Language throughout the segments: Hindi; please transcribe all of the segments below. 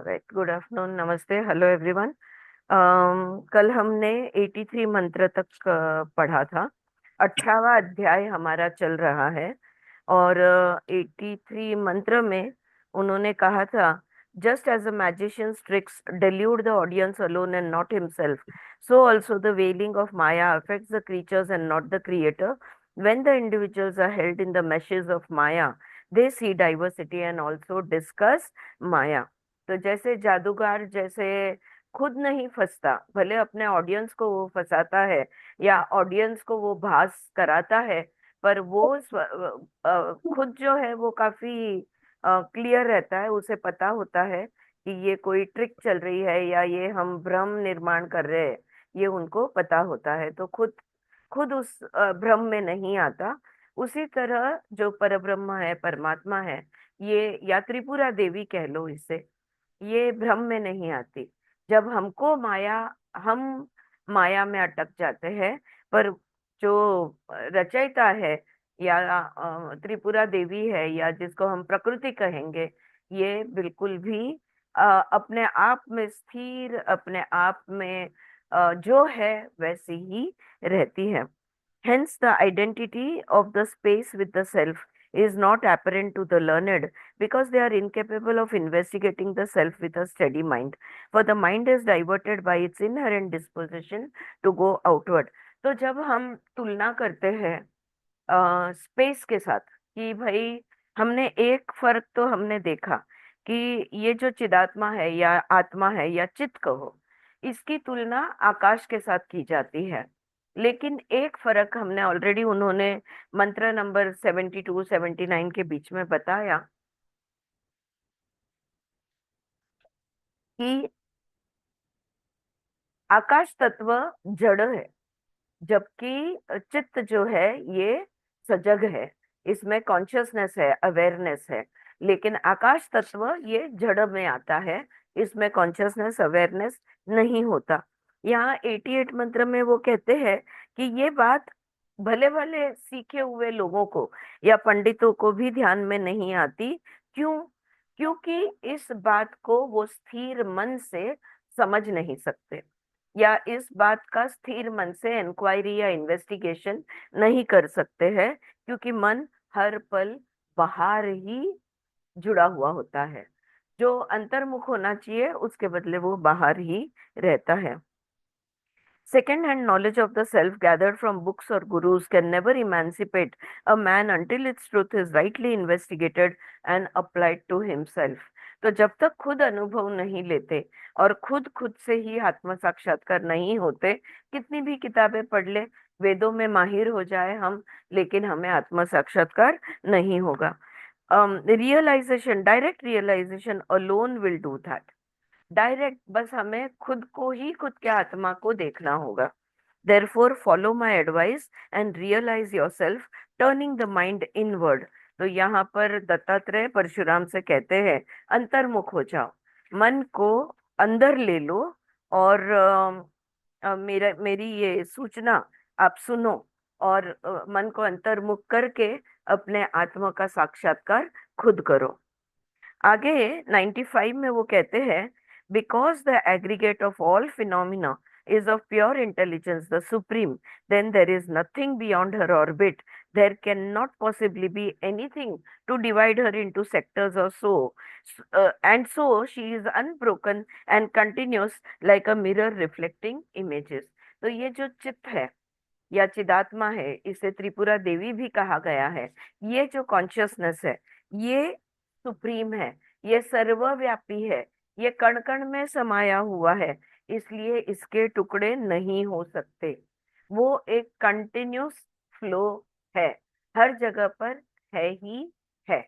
राइट, गुड आफ्टरनून, नमस्ते, हेलो एवरीवन। कल हमने 83 मंत्र तक पढ़ा था। 18वां अध्याय हमारा चल रहा है। और 83 मंत्र में उन्होंने कहा था, just as a magician's tricks delude the audience alone and not himself, so also the veiling of Maya affects the creatures and not the creator. When the individuals are held in the meshes of Maya, they see diversity and also discuss Maya. तो जैसे जादूगर जैसे खुद नहीं फंसता, भले अपने ऑडियंस को वो फंसाता है या ऑडियंस को वो भास कराता है, पर वो खुद जो है वो काफी क्लियर रहता है। उसे पता होता है कि ये कोई ट्रिक चल रही है या ये हम भ्रम निर्माण कर रहे हैं। ये उनको पता होता है, तो खुद खुद उस भ्रम में नहीं आता। उसी तरह जो परब्रह्म है, परमात्मा है, ये या त्रिपुरा देवी कह लो इसे, ये भ्रम में नहीं आती। जब हमको माया, हम माया में अटक जाते हैं, पर जो रचयिता है या त्रिपुरा देवी है या जिसको हम प्रकृति कहेंगे, ये बिल्कुल भी अपने आप में स्थिर, अपने आप में जो है वैसी ही रहती है। Hence, the identity of the space with the self is not apparent to the learned because they are incapable of investigating the self with a steady mind. For the mind is diverted by its inherent disposition to go outward. तो जब हम तुलना करते हैं स्पेस के साथ, कि भाई हमने एक फर्क तो हमने देखा कि ये जो चिदात्मा है या आत्मा है या चित्त कहो, इसकी तुलना आकाश के साथ की जाती है। लेकिन एक फर्क हमने ऑलरेडी, उन्होंने मंत्र नंबर 72 79 के बीच में बताया कि आकाश तत्व जड़ है, जबकि चित्त जो है ये सजग है, इसमें कॉन्शियसनेस है, अवेयरनेस है। लेकिन आकाश तत्व ये जड़ में आता है, इसमें कॉन्शियसनेस, अवेयरनेस नहीं होता। यहाँ 88 मंत्र में वो कहते हैं कि ये बात भले भले सीखे हुए लोगों को या पंडितों को भी ध्यान में नहीं आती। क्यों? क्योंकि इस बात को वो स्थिर मन से समझ नहीं सकते, या इस बात का स्थिर मन से इंक्वायरी या इन्वेस्टिगेशन नहीं कर सकते हैं, क्योंकि मन हर पल बाहर ही जुड़ा हुआ होता है। जो अंतर्मुख होना चाहिए उसके बदले वो बाहर ही रहता है। Second-hand knowledge of the self gathered from books or gurus can never emancipate a man until its truth is rightly investigated and applied to himself. तो जब तक खुद अनुभव नहीं लेते और खुद खुद से ही आत्म साक्षात्कार नहीं होते, कितनी भी किताबें पढ़ ले, वेदों में माहिर हो जाए हम, लेकिन हमें आत्म साक्षात्कार नहीं होगा। Realisation, direct realisation alone will do that. Direct बस हमें खुद को ही, खुद के आत्मा को देखना होगा। Therefore, follow my advice and realize yourself, turning the mind inward. तो यहाँ पर दत्तात्रेय परशुराम से कहते हैं, अंतर्मुख हो जाओ, मन को अंदर ले लो, और मेरी ये सूचना आप सुनो, और मन को अंतर्मुख करके अपने आत्मा का साक्षात्कार खुद करो। आगे 95 में वो कहते हैं, because the aggregate of all phenomena is of pure intelligence, the supreme, then there is nothing beyond her orbit. There cannot possibly be anything to divide her into sectors or so. And so she is unbroken and continuous like a mirror reflecting images. तो ये जो चित्त है या चिदात्मा है, इसे त्रिपुरा देवी भी कहा गया है। ये जो कॉन्शियसनेस है, ये सुप्रीम है, ये सर्वव्यापी है, ये कण कण में समाया हुआ है, इसलिए इसके टुकड़े नहीं हो सकते। वो एक कंटिन्यूस फ्लो है, हर जगह पर है ही है।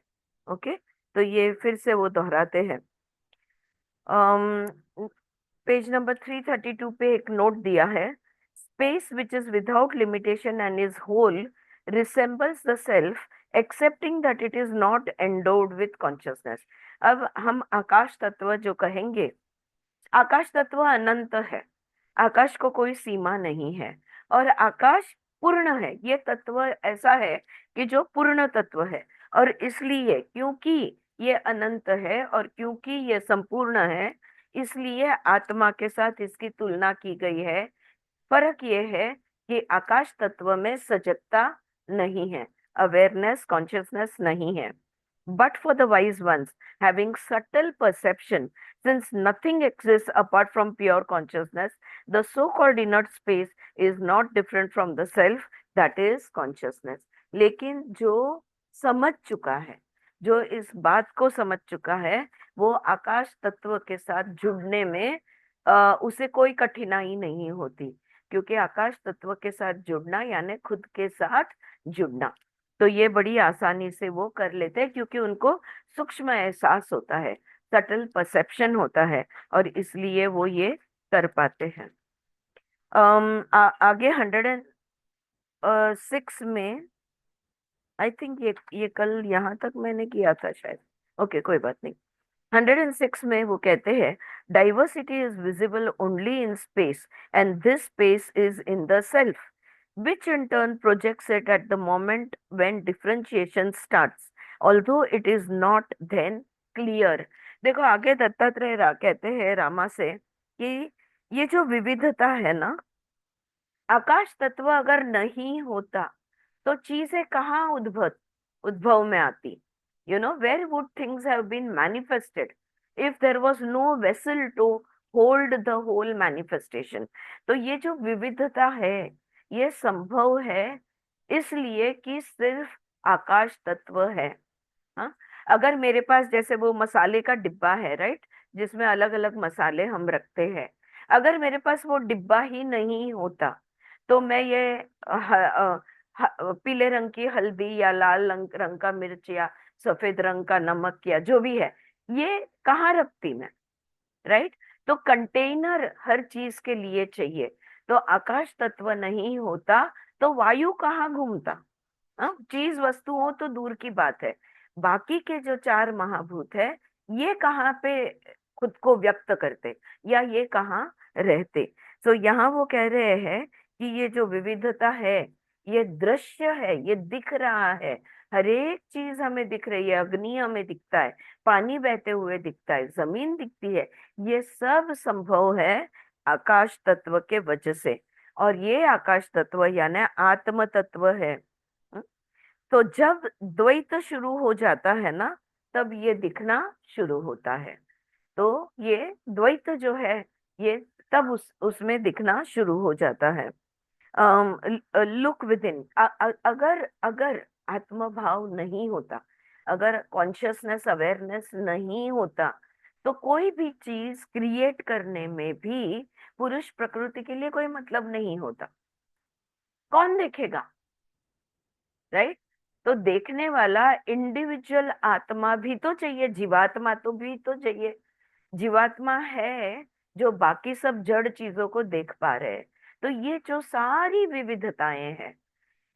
ओके, तो ये फिर से वो दोहराते हैं। पेज नंबर 332 पे एक नोट दिया है, space which is without limitation and is whole resembles the self excepting that it is not endowed with consciousness. अब हम आकाश तत्व जो कहेंगे, आकाश तत्व अनंत है, आकाश को कोई सीमा नहीं है, और आकाश पूर्ण है। ये तत्व ऐसा है कि जो पूर्ण तत्व है, और इसलिए क्योंकि ये अनंत है, और क्योंकि ये संपूर्ण है इसलिए आत्मा के साथ इसकी तुलना की गई है। फर्क ये है कि आकाश तत्व में सजगता नहीं है, अवेयरनेस, कॉन्शियसनेस नहीं है। But for the wise ones, having subtle perception, since nothing exists apart from pure consciousness, the so-called inner space is not different from the self, that is consciousness. लेकिन जो समझ चुका है, जो इस बात को समझ चुका है, वो आकाश तत्व के साथ जुड़ने में उसे कोई कठिनाई नहीं होती, क्योंकि आकाश तत्व के साथ जुड़ना यानी खुद के साथ जुड़ना। तो ये बड़ी आसानी से वो कर लेते हैं, क्योंकि उनको सूक्ष्म एहसास होता है, सटल परसेप्शन होता है, और इसलिए वो ये कर पाते हैं। आगे 106 में, आई थिंक ये कल यहाँ तक मैंने किया था शायद। ओके, कोई बात नहीं। 106 में वो कहते हैं, diversity is visible only in space and this space is in the self, which in turn projects it at the moment when differentiation starts, although it is not then clear। देखो आगे दत्तात्रेय कहते हैं रामा से कि ये जो विविधता है ना, आकाश तत्व अगर नहीं होता तो चीजें कहाँ उद्भव में आती। Where would things have been manifested if there was no vessel to hold the whole manifestation. तो ये जो विविधता है ये संभव है इसलिए कि सिर्फ आकाश तत्व है। हाँ, अगर मेरे पास जैसे वो मसाले का डिब्बा है, राइट, जिसमें अलग अलग मसाले हम रखते हैं, अगर मेरे पास वो डिब्बा ही नहीं होता तो मैं ये पीले रंग की हल्दी या लाल रंग का मिर्च या सफेद रंग का नमक या जो भी है, ये कहाँ रखती मैं, राइट। तो कंटेनर हर चीज के लिए चाहिए। तो आकाश तत्व नहीं होता तो वायु कहाँ घूमता। हाँ, चीज वस्तु हो तो दूर की बात है, बाकी के जो चार महाभूत है ये कहाँ पे खुद को व्यक्त करते, या ये कहाँ रहते। तो यहाँ वो कह रहे हैं कि ये जो विविधता है ये दृश्य है, ये दिख रहा है, हर एक चीज हमें दिख रही है, अग्नि हमें दिखता है, पानी बहते हुए दिखता है, जमीन दिखती है, ये सब संभव है आकाश तत्व के वजह से। और ये आकाश तत्व यानी आत्म तत्व है। तो जब द्वैत शुरू हो जाता है ना, तब ये दिखना शुरू होता है। तो ये द्वैत जो है ये तब उसमें दिखना शुरू हो जाता है। लुक विद इन, अगर अगर आत्मभाव नहीं होता, अगर कॉन्शियसनेस अवेयरनेस नहीं होता, तो कोई भी चीज क्रिएट करने में भी पुरुष प्रकृति के लिए कोई मतलब नहीं होता। कौन देखेगा, राइट। तो देखने वाला इंडिविजुअल आत्मा भी तो चाहिए, जीवात्मा तो भी तो चाहिए। जीवात्मा है जो बाकी सब जड़ चीजों को देख पा रहे हैं। तो ये जो सारी विविधताएं हैं,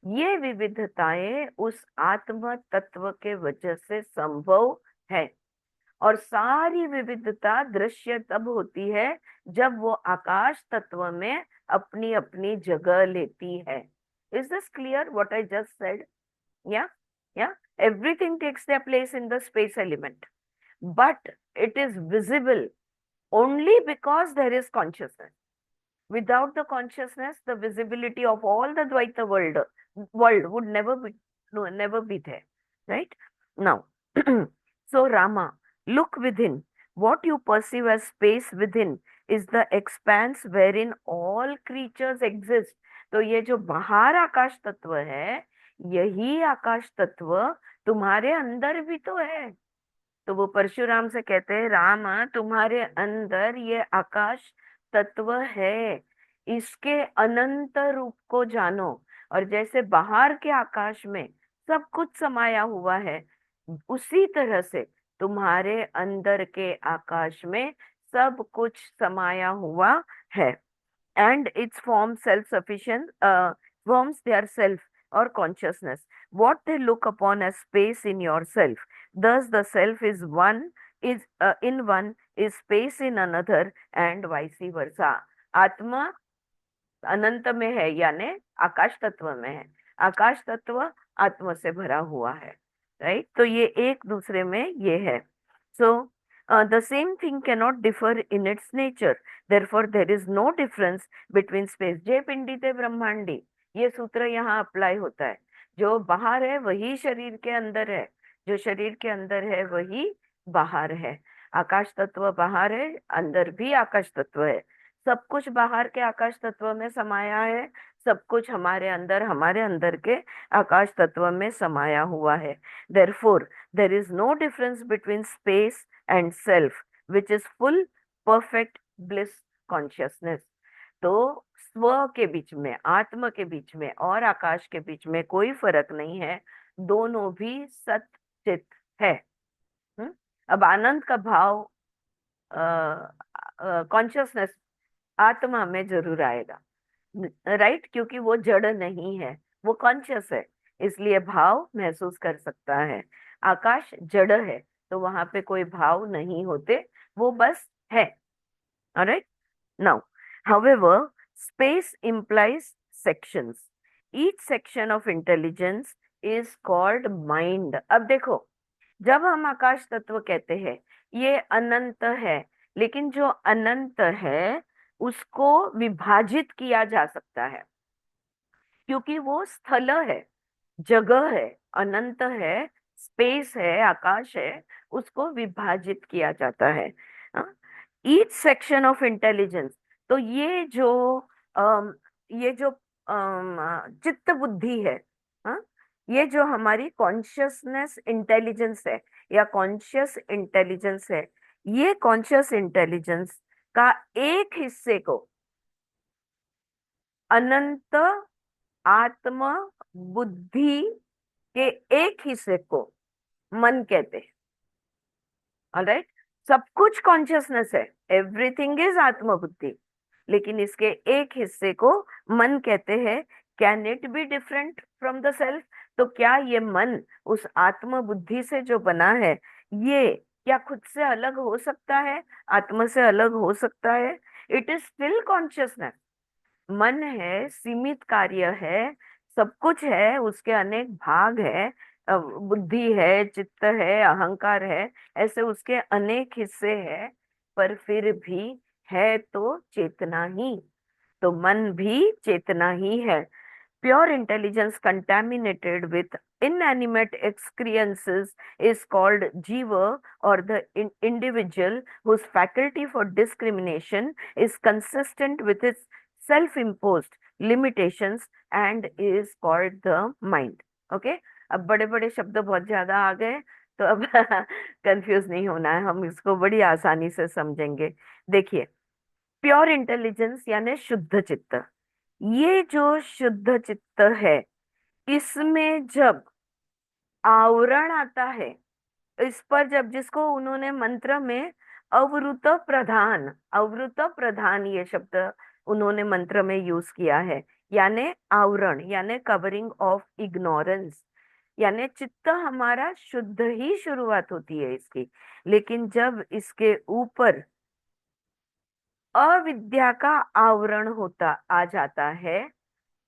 ये विविधताएं उस आत्म तत्व के वजह से संभव है। और सारी विविधता दृश्य तब होती है जब वो आकाश तत्व में अपनी अपनी जगह लेती है। Is this clear what I just said? Yeah, yeah. Everything takes their place in the space element, but it is visible only because there is consciousness. Without the consciousness, the visibility of all the Dvaita world would never be, no, never be there, right? Now, so Rama, look within. What you perceive as space within is the expanse wherein all creatures exist. तो ये जो बाहर आकाश तत्व है, यही आकाश तत्व तुम्हारे अंदर भी तो है। तो वो परशुराम से कहते हैं, राम तुम्हारे अंदर ये आकाश तत्व है, इसके अनंत रूप को जानो। और जैसे बाहर के आकाश में सब कुछ समाया हुआ है, उसी तरह से तुम्हारे अंदर के आकाश में सब कुछ समाया हुआ है। And its form self-sufficient, forms their self or consciousness, what they look upon as space in yourself. Thus, the self is one, is in one, is space in another, and vice versa. आत्मा अनंत में है यानी आकाश तत्व में है, आकाश तत्व आत्मा से भरा हुआ है, राइट। तो ये एक दूसरे में ये है। So the same thing cannot differ in its nature, therefore there is no difference between space. जय पिंडिते ब्रह्मांडी, ये सूत्र यहाँ अप्लाई होता है। जो बाहर है वही शरीर के अंदर है, जो शरीर के अंदर है वही बाहर है। आकाश तत्व बाहर है, अंदर भी आकाश तत्व है। सब कुछ बाहर के आकाश तत्व में समाया है, सब कुछ हमारे अंदर के आकाश तत्व में समाया हुआ है। Therefore, there is no difference between space and self, which is full, perfect bliss consciousness. तो स्व के बीच में, आत्म के बीच में और आकाश के बीच में कोई फर्क नहीं है, दोनों भी सत चित है। हम्म? अब आनंद का भाव, कॉन्शियसनेस आत्मा में जरूर आएगा, राइट, क्योंकि वो जड़ नहीं है, वो कॉन्शियस है, इसलिए भाव महसूस कर सकता है। आकाश जड़ है, तो वहां पे कोई भाव नहीं होते, वो बस है। Alright. Now, however, space implies sections. Each section of intelligence is called mind. अब देखो, जब हम आकाश तत्व कहते हैं ये अनंत है, लेकिन जो अनंत है उसको विभाजित किया जा सकता है, क्योंकि वो स्थल है, जगह है, अनंत है, स्पेस है, आकाश है, उसको विभाजित किया जाता है। ईच सेक्शन ऑफ इंटेलिजेंस, तो अम, ये जो चित्त बुद्धि है, हाँ, ये जो हमारी कॉन्शियसनेस इंटेलिजेंस है या कॉन्शियस इंटेलिजेंस है, ये कॉन्शियस इंटेलिजेंस का एक हिस्से को अनंत आत्म बुद्धि के एक हिस्से को मन कहते हैं। ऑलराइट। सब कुछ कॉन्शियसनेस है, एवरीथिंग इज आत्म बुद्धि, लेकिन इसके एक हिस्से को मन कहते हैं। Can it be different from the self? तो क्या ये मन उस आत्म बुद्धि से जो बना है, ये क्या खुद से अलग हो सकता है, आत्मा से अलग हो सकता है? It is still consciousness. मन है, सीमित कार्य है, सब कुछ है, उसके अनेक भाग है, बुद्धि है, चित्त है, अहंकार है, ऐसे उसके अनेक हिस्से हैं, पर फिर भी है तो चेतना ही। तो मन भी चेतना ही है। Pure intelligence contaminated with inanimate experiences is called jiva, or the individual whose faculty for discrimination is consistent with its self-imposed limitations and is called the mind. Okay? अब बड़े बड़े शब्द बहुत ज्यादा आ गए, तो अब कंफ्यूज नहीं होना है, हम इसको बड़ी आसानी से समझेंगे। देखिए, प्योर इंटेलिजेंस यानी शुद्ध चित्त, ये जो शुद्ध चित्त है, इसमें जब आवरण आता है, इस पर जब, जिसको उन्होंने मंत्र में अवृत प्रधान, अवृत प्रधान ये शब्द उन्होंने मंत्र में यूज किया है, यानी आवरण, यानी कवरिंग ऑफ इग्नोरेंस। यानी चित्त हमारा शुद्ध ही शुरुआत होती है इसकी, लेकिन जब इसके ऊपर अविद्या का आवरण होता आ जाता है,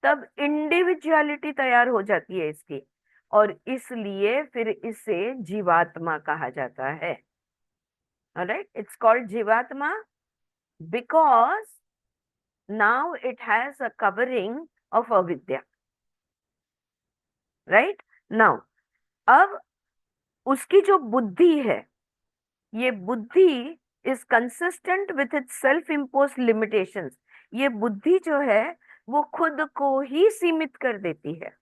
तब इंडिविजुअलिटी तैयार हो जाती है इसकी, और इसलिए फिर इसे जीवात्मा कहा जाता है। ऑलराइट, इट्स कॉल्ड जीवात्मा because now it has a covering of अविद्या। राइट। नाउ, अब उसकी जो बुद्धि है, ये बुद्धि is consistent with its self impose limitations. ये बुद्धि जो है वो खुद को ही सीमित कर देती है।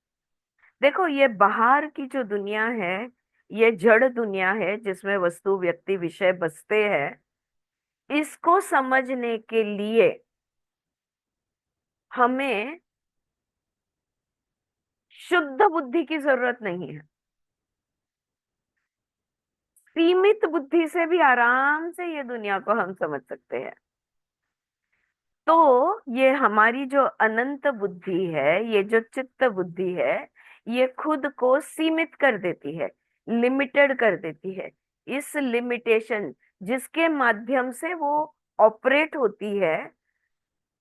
देखो, ये बाहर की जो दुनिया है, ये जड़ दुनिया है जिसमें वस्तु, व्यक्ति, विषय बसते हैं, इसको समझने के लिए हमें शुद्ध बुद्धि की जरूरत नहीं है। सीमित बुद्धि से भी आराम से ये दुनिया को हम समझ सकते हैं। तो ये हमारी जो अनंत बुद्धि है, ये जो चित्त बुद्धि है, ये खुद को सीमित कर देती है, लिमिटेड कर देती है। इस लिमिटेशन जिसके माध्यम से वो ऑपरेट होती है,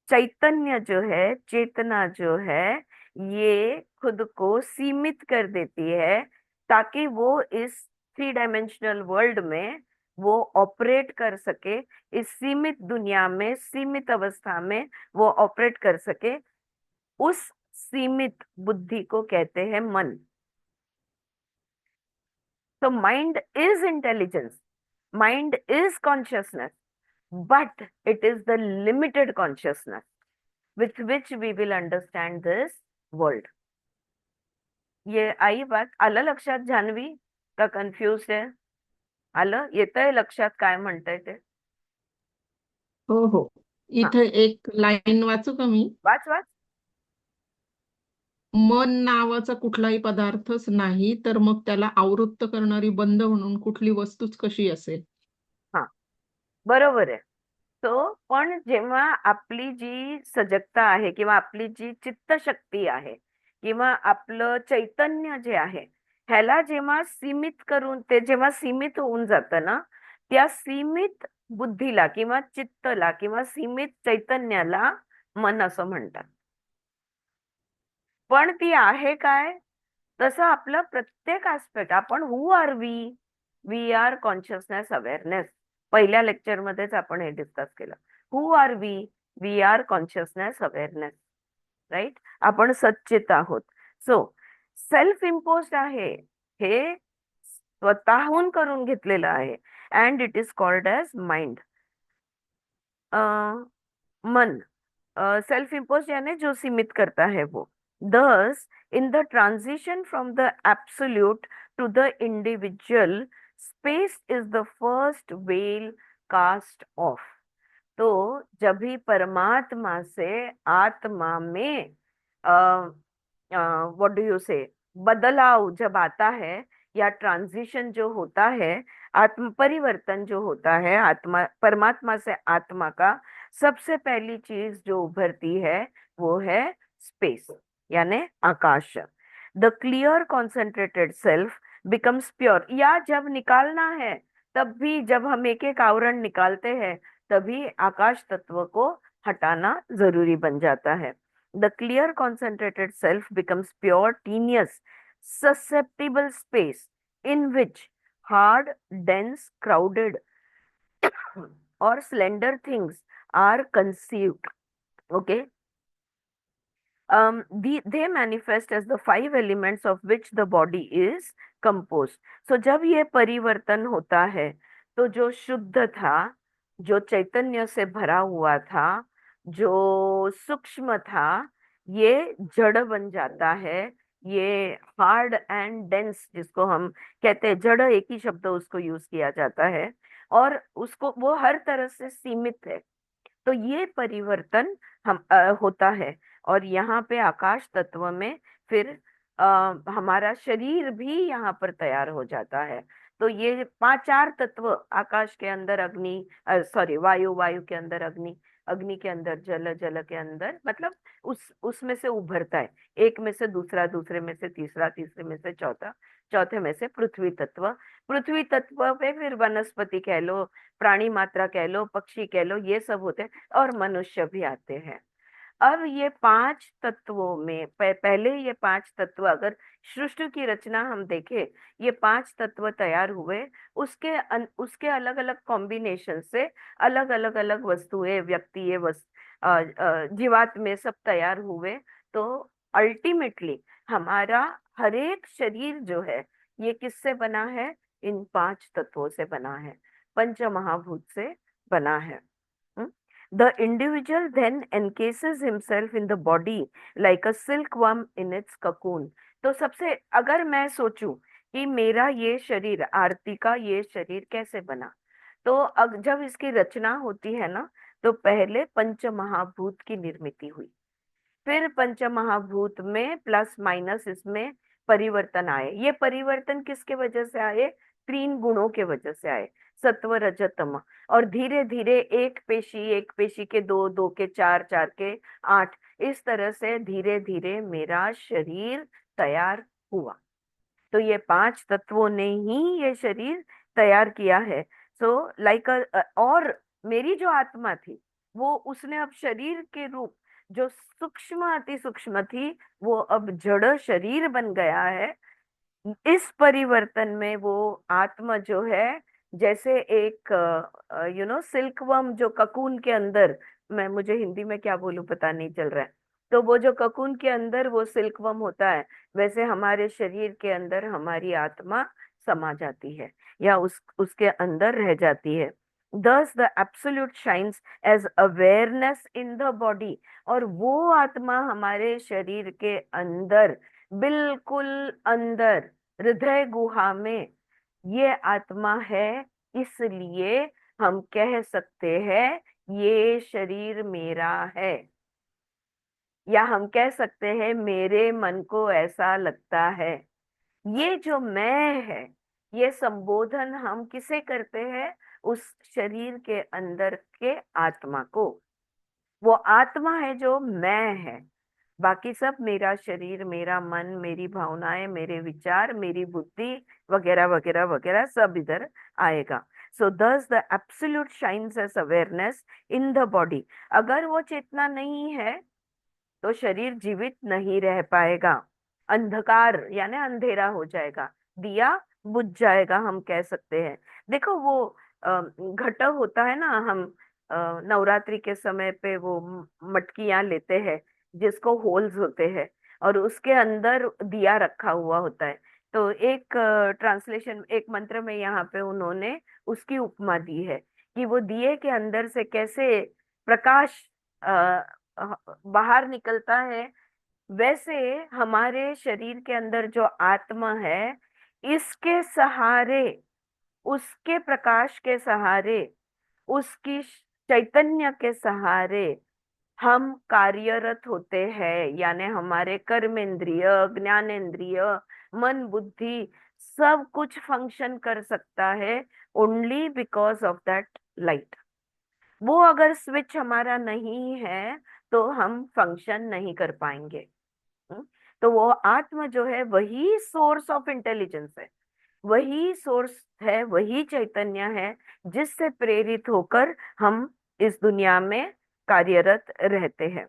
चैतन्य जो है, चेतना जो है, ये खुद को सीमित कर देती है, ताकि वो इस 3 डायमेंशनल वर्ल्ड में वो ऑपरेट कर सके, इस सीमित दुनिया में, सीमित अवस्था में वो ऑपरेट कर सके। उस सीमित बुद्धि को कहते हैं मन। तो mind is intelligence, mind is consciousness, but it is the limited consciousness with which we will understand this world. ये आई बात आलं लक्षात? जान्हवी का कन्फ्युज आहे? आलं येतंय लक्षात काय म्हणताय ते? हो हो. हा, इथे एक लाईन वाचू का मी? Watch watch. मन नावाचा कुठलाही पदार्थच नाही, तर मग त्याला आवृत्त करणारी बंद म्हणून कुठली वस्तूच कशी असेल? हा, बरोबर आहे. तो पण जेव्हा आपली जी सजगता आहे किंवा आपली जी चित्तशक्ती आहे किंवा आपलं चैतन्य जे आहे, ह्याला जेव्हा सीमित करून ते जेव्हा सीमित होऊन जातं ना, त्या सीमित बुद्धीला किंवा चित्तला किंवा सीमित चैतन्याला मन असं म्हणतात. पण ती आहे काय? तसं आपलं प्रत्येक आस्पेक्ट, आपण who are we? We are consciousness awareness. पहिल्या लेक्चर मध्येच आपण हे डिस्कस केलं. Who are we? We are consciousness awareness, right? आपण सच्चित आहोत. सो सेल्फ इम्पोज्ड आहे, हे स्वतःहून करून घेतलेलं आहे. And it is called as mind, मन. सेल्फ इम्पोज यानी जो सीमित करता है वो. Thus, in the transition from the absolute to the individual, space is the first veil cast off. तो जब भी परमात्मा से आत्मा में व्हाट डू यू से बदलाव जब आता है, या ट्रांजिशन जो होता है, आत्म परिवर्तन जो होता है आत्मा परमात्मा से आत्मा का, सबसे पहली चीज जो उभरती है वो है स्पेस, यानी आकाश. The clear concentrated self becomes pure. या जब निकालना है तब भी, जब हम एक एक आवरण निकालते हैं तभी आकाश तत्व को हटाना जरूरी बन जाता है. The clear concentrated self becomes pure tenuous susceptible space in which hard, dense, crowded or slender things are conceived. Okay. They manifest as the 5 elements of which the body is composed. So जब ये परिवर्तन होता है तो जो शुद्ध था, जो चैतन्य से भरा हुआ था, जो सूक्ष्म था, ये जड़ बन जाता है. ये हार्ड एंड डेंस, जिसको हम कहते हैं जड़, एक ही शब्द उसको यूज किया जाता है, और उसको वो हर तरह से सीमित है. तो ये परिवर्तन होता है. और यहाँ पे आकाश तत्व में फिर हमारा शरीर भी यहाँ पर तैयार हो जाता है. तो ये 5 4 तत्व आकाश के अंदर अग्नि, सॉरी वायु, वायु के अंदर अग्नि, अग्नि के अंदर जल, जल के अंदर, मतलब उसमें से उभरता है. एक में से दूसरा, दूसरे में से तीसरा, तीसरे में से चौथा, चौथे में से पृथ्वी तत्व, पृथ्वी तत्व पे फिर वनस्पति कह लो, प्राणी मात्रा कह लो, पक्षी कह लो, ये सब होते हैं, और मनुष्य भी आते हैं. अब ये 5 तत्वों में पहले ये 5 तत्व, अगर सृष्टि की रचना हम देखें, ये 5 तत्व तैयार हुए, उसके अलग अलग कॉम्बिनेशन से अलग अलग अलग वस्तुएं, व्यक्ति, ये जीवात्म सब तैयार हुए. तो अल्टीमेटली हमारा हर एक शरीर जो है ये किससे बना है? इन 5 तत्वों से बना है, पंच महाभूत से बना है. The individual then encases himself in the body like a silkworm in its cocoon. तो सबसे, अगर मैं सोचूं कि मेरा ये शरीर, आरती का ये शरीर कैसे बना, तो जब इसकी रचना होती है ना, तो पहले पंच महाभूत की निर्मिति हुई. फिर पंच महाभूत में प्लस माइनस इसमें परिवर्तन आए. ये परिवर्तन किसके वजह से आए? 3 गुणों के वजह से आए, सत्व रजत तम. और धीरे धीरे एक पेशी, एक पेशी के 2, 2 के 4, 4 के 8, इस तरह से धीरे धीरे मेरा शरीर तैयार हुआ. तो ये 5 तत्वों ने ही ये शरीर तैयार किया है. सो लाइक और मेरी जो आत्मा थी, वो उसने अब शरीर के रूप, जो सूक्ष्म अति सूक्ष्म थी, वो अब जड़ शरीर बन गया है. इस परिवर्तन में वो आत्मा जो है, जैसे एक सिल्कवर्म जो ककून के अंदर, मैं मुझे हिंदी में क्या बोलूं पता नहीं चल रहा है, तो वो जो ककून के अंदर वो सिल्कवर्म होता है, वैसे हमारे शरीर के अंदर हमारी आत्मा समा जाती है, या उसके अंदर रह जाती है। Thus the absolute shines as awareness in the body, और वो आत्मा हमारे शरीर के अंदर, बिल्कुल अंदर, हृदय गुहा में ये आत्मा है। इसलिए हम कह सकते हैं ये शरीर मेरा है, या हम कह सकते हैं मेरे मन को ऐसा लगता है। ये जो मैं है, ये संबोधन हम किसे करते हैं? उस शरीर के अंदर के आत्मा को। वो आत्मा है जो मैं है, बाकी सब मेरा शरीर, मेरा मन, मेरी भावनाएं, मेरे विचार, मेरी बुद्धि वगैरह वगैरह वगैरह सब इधर आएगा। So thus the absolute shines as awareness in the body. अगर वो चेतना नहीं है तो शरीर जीवित नहीं रह पाएगा, अंधकार यानी अंधेरा हो जाएगा, दिया बुझ जाएगा, हम कह सकते हैं। देखो वो घट होता है ना, हम नवरात्रि के समय पे वो मटकियां लेते हैं जिसको होल्स होते हैं, और उसके अंदर दिया रखा हुआ होता है। तो एक ट्रांसलेशन, एक मंत्र में यहाँ पे उन्होंने उसकी उपमा दी है कि वो दिए के अंदर से कैसे प्रकाश बाहर निकलता है, वैसे हमारे शरीर के अंदर जो आत्मा है, इसके सहारे, उसके प्रकाश के सहारे, उसकी चैतन्य के सहारे हम कार्यरत होते हैं। यानी हमारे कर्मेंद्रिय, ज्ञानेंद्रिय, मन, बुद्धि, सब कुछ फंक्शन कर सकता है only because of that light. वो अगर स्विच हमारा नहीं है तो हम फंक्शन नहीं कर पाएंगे। हम्म? तो वो आत्मा जो है वही सोर्स ऑफ इंटेलिजेंस है, वही सोर्स है, वही चैतन्य है जिससे प्रेरित होकर हम इस दुनिया में कार्यरत रहते हैं।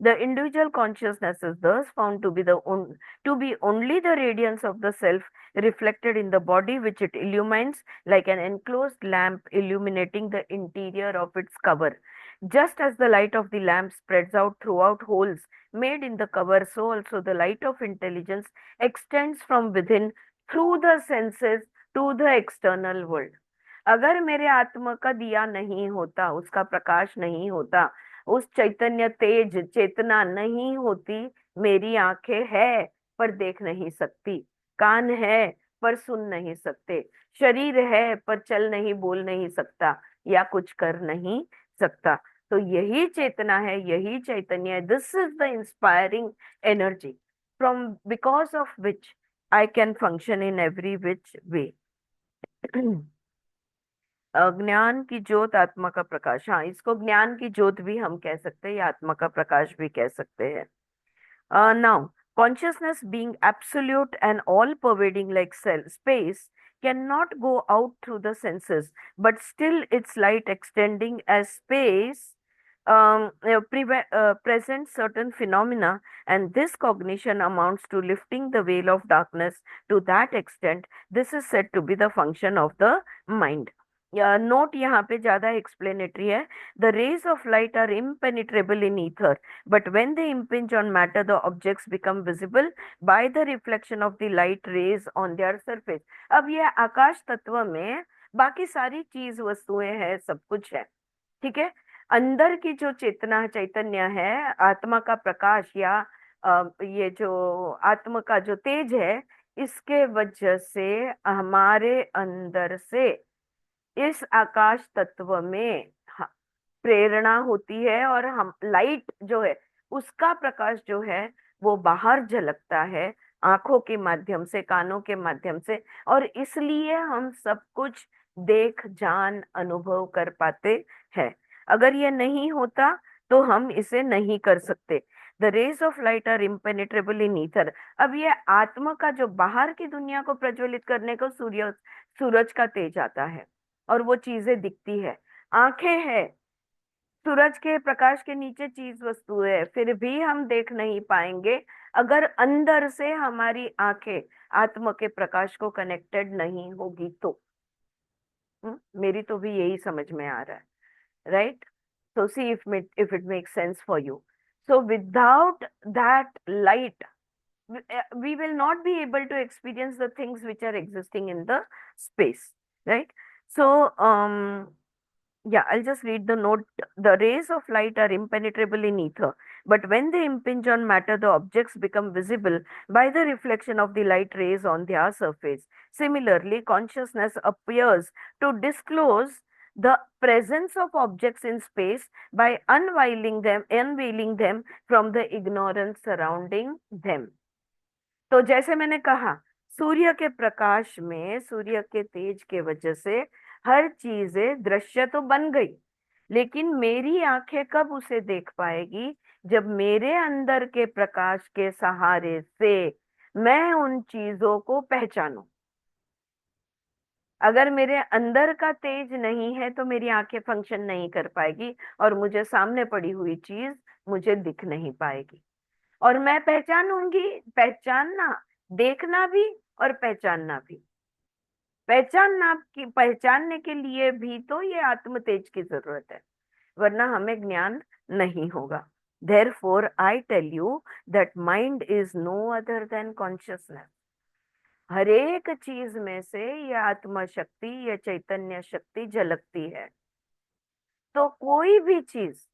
The individual consciousness is thus found to be to be only the radiance of the self reflected in the body, which it illumines like an enclosed lamp illuminating the interior of its cover. Just as the light of the lamp spreads out throughout holes made in the cover, so also the light of intelligence extends from within through the senses to the external world. अगर मेरे आत्मा का दिया नहीं होता, उसका प्रकाश नहीं होता, उस चैतन्य तेज चेतना नहीं होती, मेरी आंखें है पर देख नहीं सकती, कान है पर सुन नहीं सकते, शरीर है पर चल नहीं, बोल नहीं सकता, या कुछ कर नहीं सकता। तो यही चेतना है, यही चैतन्य है। This is the inspiring energy from because of which I can function in every which way. ज्ञान की ज्योत, आत्मा का प्रकाश, हाँ इसको ज्ञान की ज्योत भी हम कह सकते हैं, या आत्मा का प्रकाश भी कह सकते हैं। Now, consciousness being absolute and all pervading like space cannot go out through the senses, but still its light extending as space presents certain phenomena, and this cognition amounts to lifting the veil of darkness to that extent. This is said to be the function of the mind. Note यहाँ पे ज्यादा एक्सप्लेनेटरी है। The rays of light are impenetrable in ether, but when they impinge on matter, the objects become visible by the reflection of the light rays on their surface. अब ये आकाश तत्व में बाकी सारी चीज, वस्तुएं हैं, सब कुछ है, ठीक है। अंदर की जो चेतना चैतन्य है, आत्मा का प्रकाश, या ये जो आत्मा का जो तेज है, इसके वजह से हमारे अंदर से इस आकाश तत्व में प्रेरणा होती है, और हम लाइट जो है, उसका प्रकाश जो है वो बाहर झलकता है, आंखों के माध्यम से, कानों के माध्यम से, और इसलिए हम सब कुछ देख, जान, अनुभव कर पाते हैं। अगर ये नहीं होता तो हम इसे नहीं कर सकते। The rays of light are impenetrable in ether. अब ये आत्मा का जो बाहर की दुनिया को प्रज्वलित करने को सूरज का तेज आता है, और वो चीजें दिखती है। आंखें हैं सूरज के प्रकाश के नीचे चीज वस्तु है, फिर भी हम देख नहीं पाएंगे अगर अंदर से हमारी आंखें आत्मा के प्रकाश को कनेक्टेड नहीं होगी तो। मेरी तो भी यही समझ में आ रहा है, right? So see if it makes sense for you. So without that light, we will not be able to experience the things which are existing in the space, right? So yeah, I'll just read the note. The rays of light are impenetrable in ether, but when they impinge on matter, the objects become visible by the reflection of the light rays on their surface. Similarly, consciousness appears to disclose the presence of objects in space by unveiling them from the ignorance surrounding them. तो जैसे मैंने कहा, सूर्य के प्रकाश में, सूर्य के तेज के वजह से हर चीजें दृश्य तो बन गई, लेकिन मेरी आंखें कब उसे देख पाएगी? जब मेरे अंदर के प्रकाश के सहारे से मैं उन चीजों को पहचानूं। अगर मेरे अंदर का तेज नहीं है तो मेरी आंखें फंक्शन नहीं कर पाएगी और मुझे सामने पड़ी हुई चीज मुझे दिख नहीं पाएगी। और मैं पहचानूंगी, पहचानना, देखना भी और पहचानना भी। पहचानने के लिए भी तो ये आत्म तेज की जरूरत है, वरना हमें ज्ञान नहीं होगा। Therefore, I tell you that mind is no other than consciousness. हर एक चीज में से ये आत्मा शक्ति, ये चैतन्य शक्ति झलकती है। तो कोई भी चीज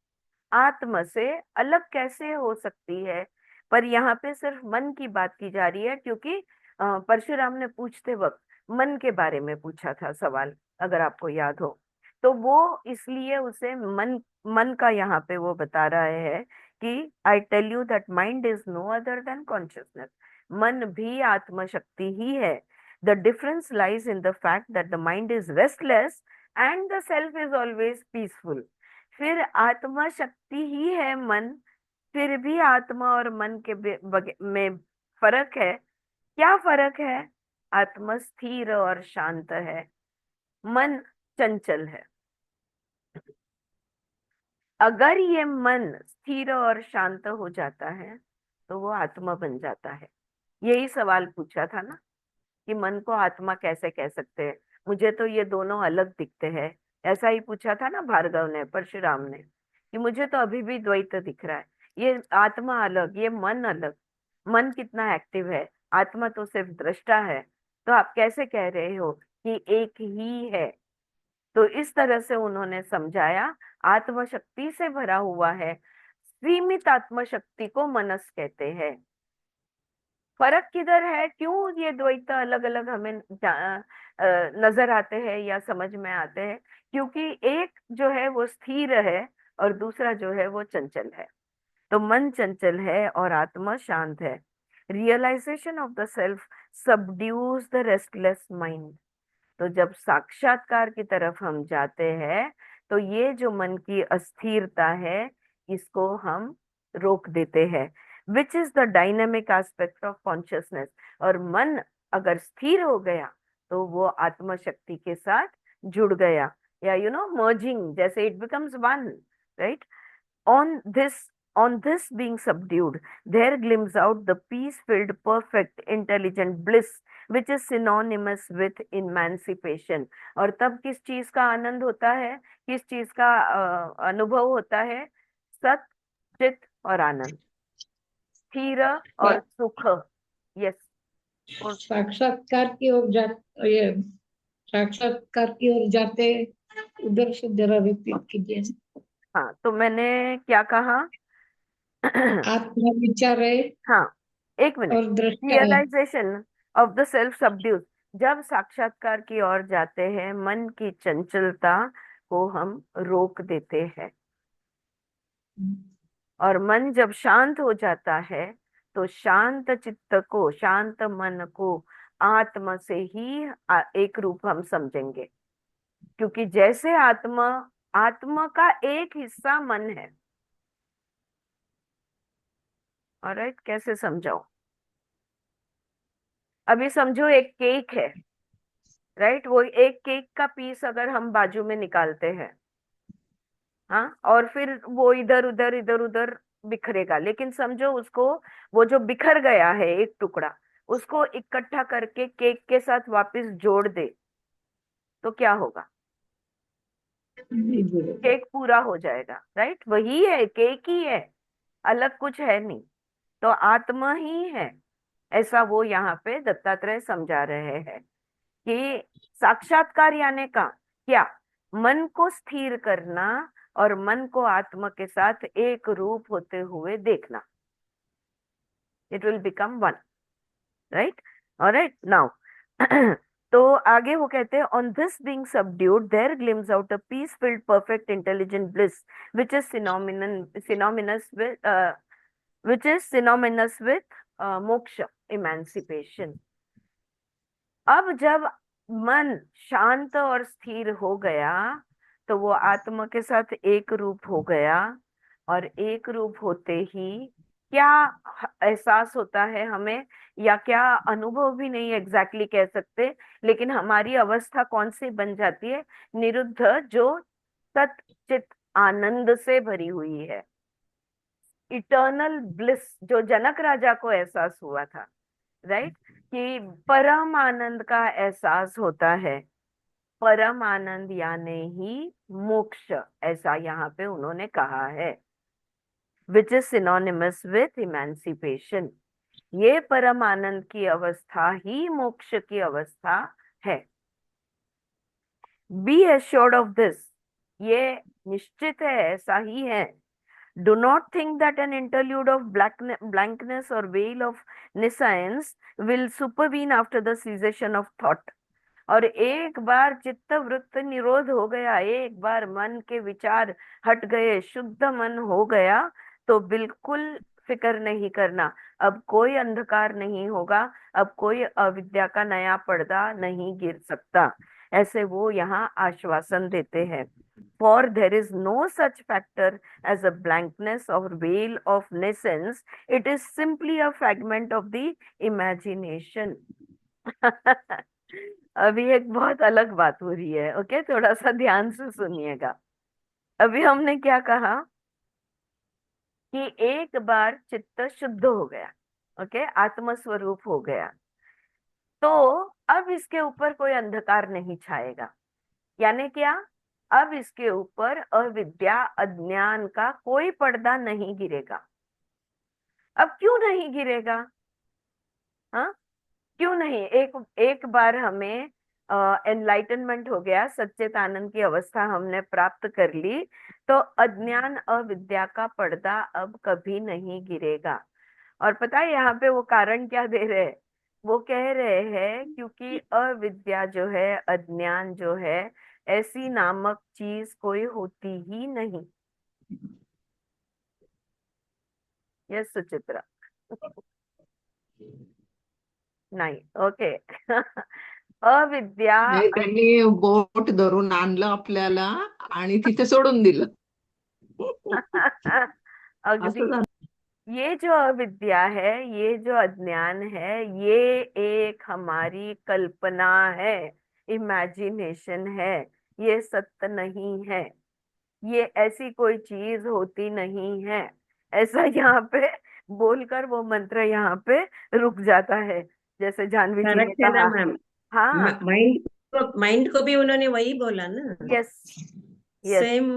आत्मा से अलग कैसे हो सकती है? पर यहाँ पे सिर्फ मन की बात की जा रही है, क्योंकि परशुराम ने पूछते वक्त मन के बारे में पूछा था सवाल, अगर आपको याद हो। तो वो इसलिए उसे मन मन का यहाँ पे वो बता रहे हैं कि I tell you that mind is no other than consciousness. मन भी आत्मा शक्ति ही है। The difference lies in the fact that the mind is restless and the self is always peaceful. फिर आत्मा शक्ति ही है मन, फिर भी आत्मा और मन के में फर्क है। क्या फर्क है? आत्मा स्थिर और शांत है, मन चंचल है। अगर ये मन स्थिर और शांत हो जाता है तो वो आत्मा बन जाता है। यही सवाल पूछा था ना कि मन को आत्मा कैसे कह सकते हैं, मुझे तो ये दोनों अलग दिखते हैं। ऐसा ही पूछा था ना भार्गव ने, परशुराम ने, कि मुझे तो अभी भी द्वैत दिख रहा है, ये आत्मा अलग, ये मन अलग। मन कितना एक्टिव है, आत्मा तो सिर्फ दृष्टा है। तो आप कैसे कह रहे हो कि एक ही है? तो इस तरह से उन्होंने समझाया, आत्म शक्ति से भरा हुआ है। सीमित आत्म शक्ति को मनस कहते हैं। फर्क किधर है? क्यों ये द्वैत अलग अलग हमें नजर आते हैं या समझ में आते हैं? क्योंकि एक जो है वो स्थिर है और दूसरा जो है वो चंचल है। तो मन चंचल है और आत्मा शांत है। Realisation of the self subdues the restless mind. तो जब साक्षात्कार की तरफ हम जाते हैं तो ये जो मन की अस्थिरता है, इसको हम रोक देते हैं, which is the dynamic aspect of consciousness. और मन अगर स्थिर हो गया तो वो आत्मा शक्ति के साथ जुड़ गया, या मर्जिंग, जैसे it becomes one, right? On this being subdued, there glimpses out the peace-filled, perfect, intelligent bliss, which is synonymous with emancipation. और तब किस चीज का आनंद होता है, किस चीज का अनुभव होता है? सत, चित और आनंद, स्थिर और सुख। यस। साक्षात्कार की ओर ये साक्षात्कार की ओर जाते, उधर से जरा रिपीट कीजिए। हाँ, तो मैंने क्या कहा? आत्मा विचार है हाँ, एक मिनट। और दृष्टा है। Realisation of the self subdues. जब साक्षात्कार की ओर जाते हैं, मन की चंचलता को हम रोक देते हैं, और मन जब शांत हो जाता है तो शांत चित्त को, शांत मन को आत्मा से ही एक रूप हम समझेंगे। क्योंकि जैसे आत्मा, आत्मा का एक हिस्सा मन है। ऑलराइट, कैसे समझाओ? अभी समझो एक केक है, राइट? वो एक केक का पीस अगर हम बाजू में निकालते हैं, हाँ, और फिर वो इधर उधर बिखरेगा, लेकिन समझो उसको, वो जो बिखर गया है एक टुकड़ा, उसको इकट्ठा करके केक के साथ वापस जोड़ दे तो क्या होगा? नहीं जुड़ेगा। केक पूरा हो जाएगा, राइट? वही है, केक ही है, अलग कुछ है नहीं। तो आत्मा ही है, ऐसा वो यहाँ पे दत्तात्रेय समझा रहे हैं कि साक्षात्कार यानी का क्या? मन को स्थिर करना और मन को आत्मा के साथ एक रूप होते हुए देखना। It will become one, right? Alright now तो आगे वो कहते हैं, on this being subdued there gleams out a peace filled perfect intelligent bliss which is synonymous with moksha, emancipation. अब जब मन शांत और स्थिर हो गया तो वो आत्मा के साथ एक रूप हो गया, और एक रूप होते ही क्या एहसास होता है हमें, या क्या अनुभव भी नहीं एग्जैक्टली कह सकते, लेकिन हमारी अवस्था कौन सी बन जाती है? निरुद्ध, जो सच्चित आनंद से भरी हुई है, इटर्नल ब्लिस, जो जनक राजा को एहसास हुआ था, राइट? कि परम आनंद का एहसास होता है। परम आनंद यानी ही मोक्ष, ऐसा यहाँ पे उन्होंने कहा है, which is synonymous with emancipation. ये परम आनंद की अवस्था ही मोक्ष की अवस्था है। बी एश्योर्ड ऑफ दिस, ये निश्चित है, ऐसा ही है। Do not think that an interlude of blankness or veil of nescience will supervene after the cessation of thought. और एक बार चित्त वृत्त निरोध हो गया, एक बार मन के विचार हट गए, शुद्ध मन हो गया, तो बिल्कुल फिक्र नहीं करना, अब कोई अंधकार नहीं होगा, अब कोई अविद्या का नया पर्दा नहीं गिर सकता, ऐसे वो यहाँ आश्वासन देते हैं। For there is no such factor as a blankness or veil of nescience. It is simply a fragment of the imagination. अभी एक बहुत अलग बात हो रही है, ओके? थोड़ा सा ध्यान से सुनिएगा। अभी हमने क्या कहा कि एक बार चित्त शुद्ध हो गया, ओके, आत्म स्वरूप हो गया, तो अब इसके ऊपर कोई अंधकार नहीं छाएगा। यानी क्या? अब इसके ऊपर अविद्या अज्ञान का कोई पर्दा नहीं गिरेगा। अब क्यों नहीं गिरेगा? हाँ, क्यों नहीं? एक एक बार हमें एनलाइटनमेंट हो गया, सच्चित आनंद की अवस्था हमने प्राप्त कर ली, तो अज्ञान अविद्या का पर्दा अब कभी नहीं गिरेगा। और पता है यहाँ पे वो कारण क्या दे रहे हैं? वो कह रहे हैं क्योंकि अविद्या जो है, अज्ञान जो है, ऐसी नामक चीज कोई होती ही नहीं। यस सुचित्रा? नाही, ओके। अविद्या नाही, त्यांनी बोट धरून आणलं आपल्याला आणि तिथे सोडून दिलं. अगदी, असं झालं. ये जो अविद्या है, ये जो अज्ञान है, ये एक हमारी कल्पना है, इमेजिनेशन है, ये सत्य नहीं है, ये ऐसी कोई चीज होती नहीं है। ऐसा यहाँ पे बोलकर वो मंत्र यहाँ पे रुक जाता है, जैसे जानवी जी ने करेक्ट है ना कहा। मैम। हाँ, माइंड को भी उन्होंने वही बोला ना। Yes, yes. सेम।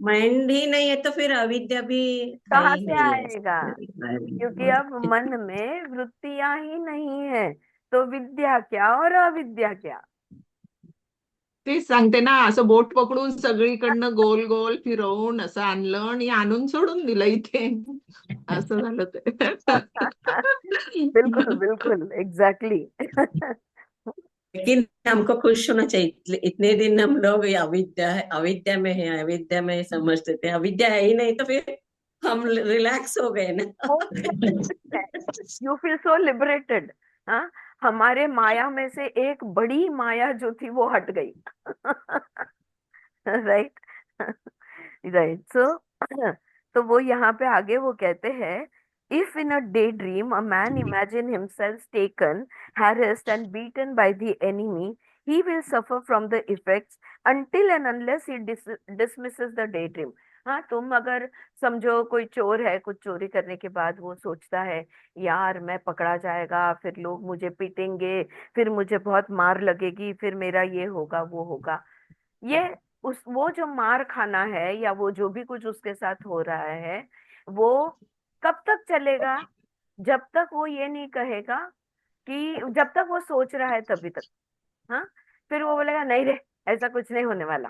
माइंड ही नहीं है तो फिर अविद्या भी है कहाँ ही से नहीं है। आएगा? क्योंकि अब मन में वृत्तियां ही नहीं है, तो विद्या क्या और अविद्या क्या? तेच सांगते ना, असं बोट पकडून सगळीकडनं गोल गोल फिरवून असं आणलं आणि आणून सोडून दिलं इथे. असं झालं ते. बिल्कुल बिल्कुल, एग्जैक्टली। लेकिन हमको खुश होना चाहिए, इतने दिन हम लोग ये अविद्या है, अविद्या में है, अविद्या में समझते थे, अविद्या है ही नहीं तो फिर हम रिलैक्स हो गए ना। You feel so liberated. हाँ, हमारे माया में से एक बड़ी माया जो थी वो हट गई। Right, right. सो तो वो यहाँ पे आगे वो कहते हैं, if in a day dream a man imagine himself taken, harassed and beaten by the enemy, he will suffer from the effects until and unless he dismisses the daydream. हाँ, तुम अगर समझो कोई चोर है, कुछ चोरी करने के बाद वो सोचता है यार मैं पकड़ा जाएगा, फिर लोग मुझे पीटेंगे, फिर मुझे बहुत मार लगेगी, फिर मेरा ये होगा वो होगा, ये उस वो जो मार खाना है या वो जो भी कुछ उसके साथ हो रहा है वो कब तक चलेगा? जब तक वो ये नहीं कहेगा कि, जब तक वो सोच रहा है तभी तक। हाँ, फिर वो बोलेगा नहीं रे, ऐसा कुछ नहीं होने वाला,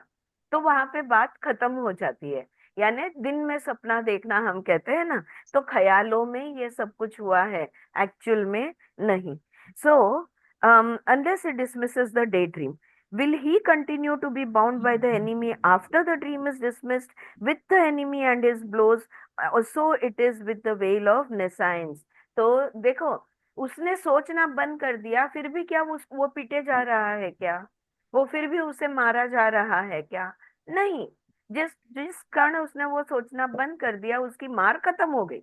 तो वहां पे बात खत्म हो जाती है। यानी दिन में सपना देखना हम कहते हैं ना, तो ख्यालों में ये सब कुछ हुआ है, एक्चुअल में नहीं। सो unless he dismisses the daydream, will he continue to be bound by the enemy after the dream is dismissed with the enemy and his blows? So it is with the veil of nescience. तो देखो, उसने सोचना बंद कर दिया, फिर भी क्या वो पीटे जा रहा है क्या? वो फिर भी उसे मारा जा रहा है क्या? नहीं। जिस जिस कारण उसने वो सोचना बंद कर दिया, उसकी मार खत्म हो गई।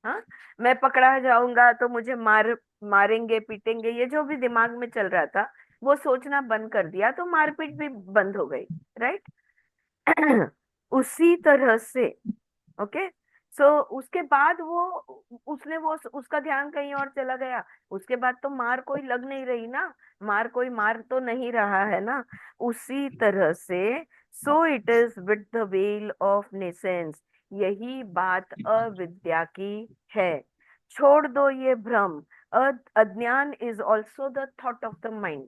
हाँ, मैं पकड़ा जाऊंगा तो मुझे मारेंगे पीटेंगे, ये जो भी दिमाग में चल रहा था वो सोचना बंद कर दिया, तो मारपीट भी बंद हो गई, राइट? उसी तरह से, ओके। सो उसके बाद वो उसका ध्यान कहीं और चला गया, उसके बाद तो मार कोई लग नहीं रही ना, मार कोई मार तो नहीं रहा है ना। उसी तरह से so it is with the veil of nescience, यही बात अविद्या की है। छोड़ दो ये भ्रम, अज्ञान is also the thought of the mind.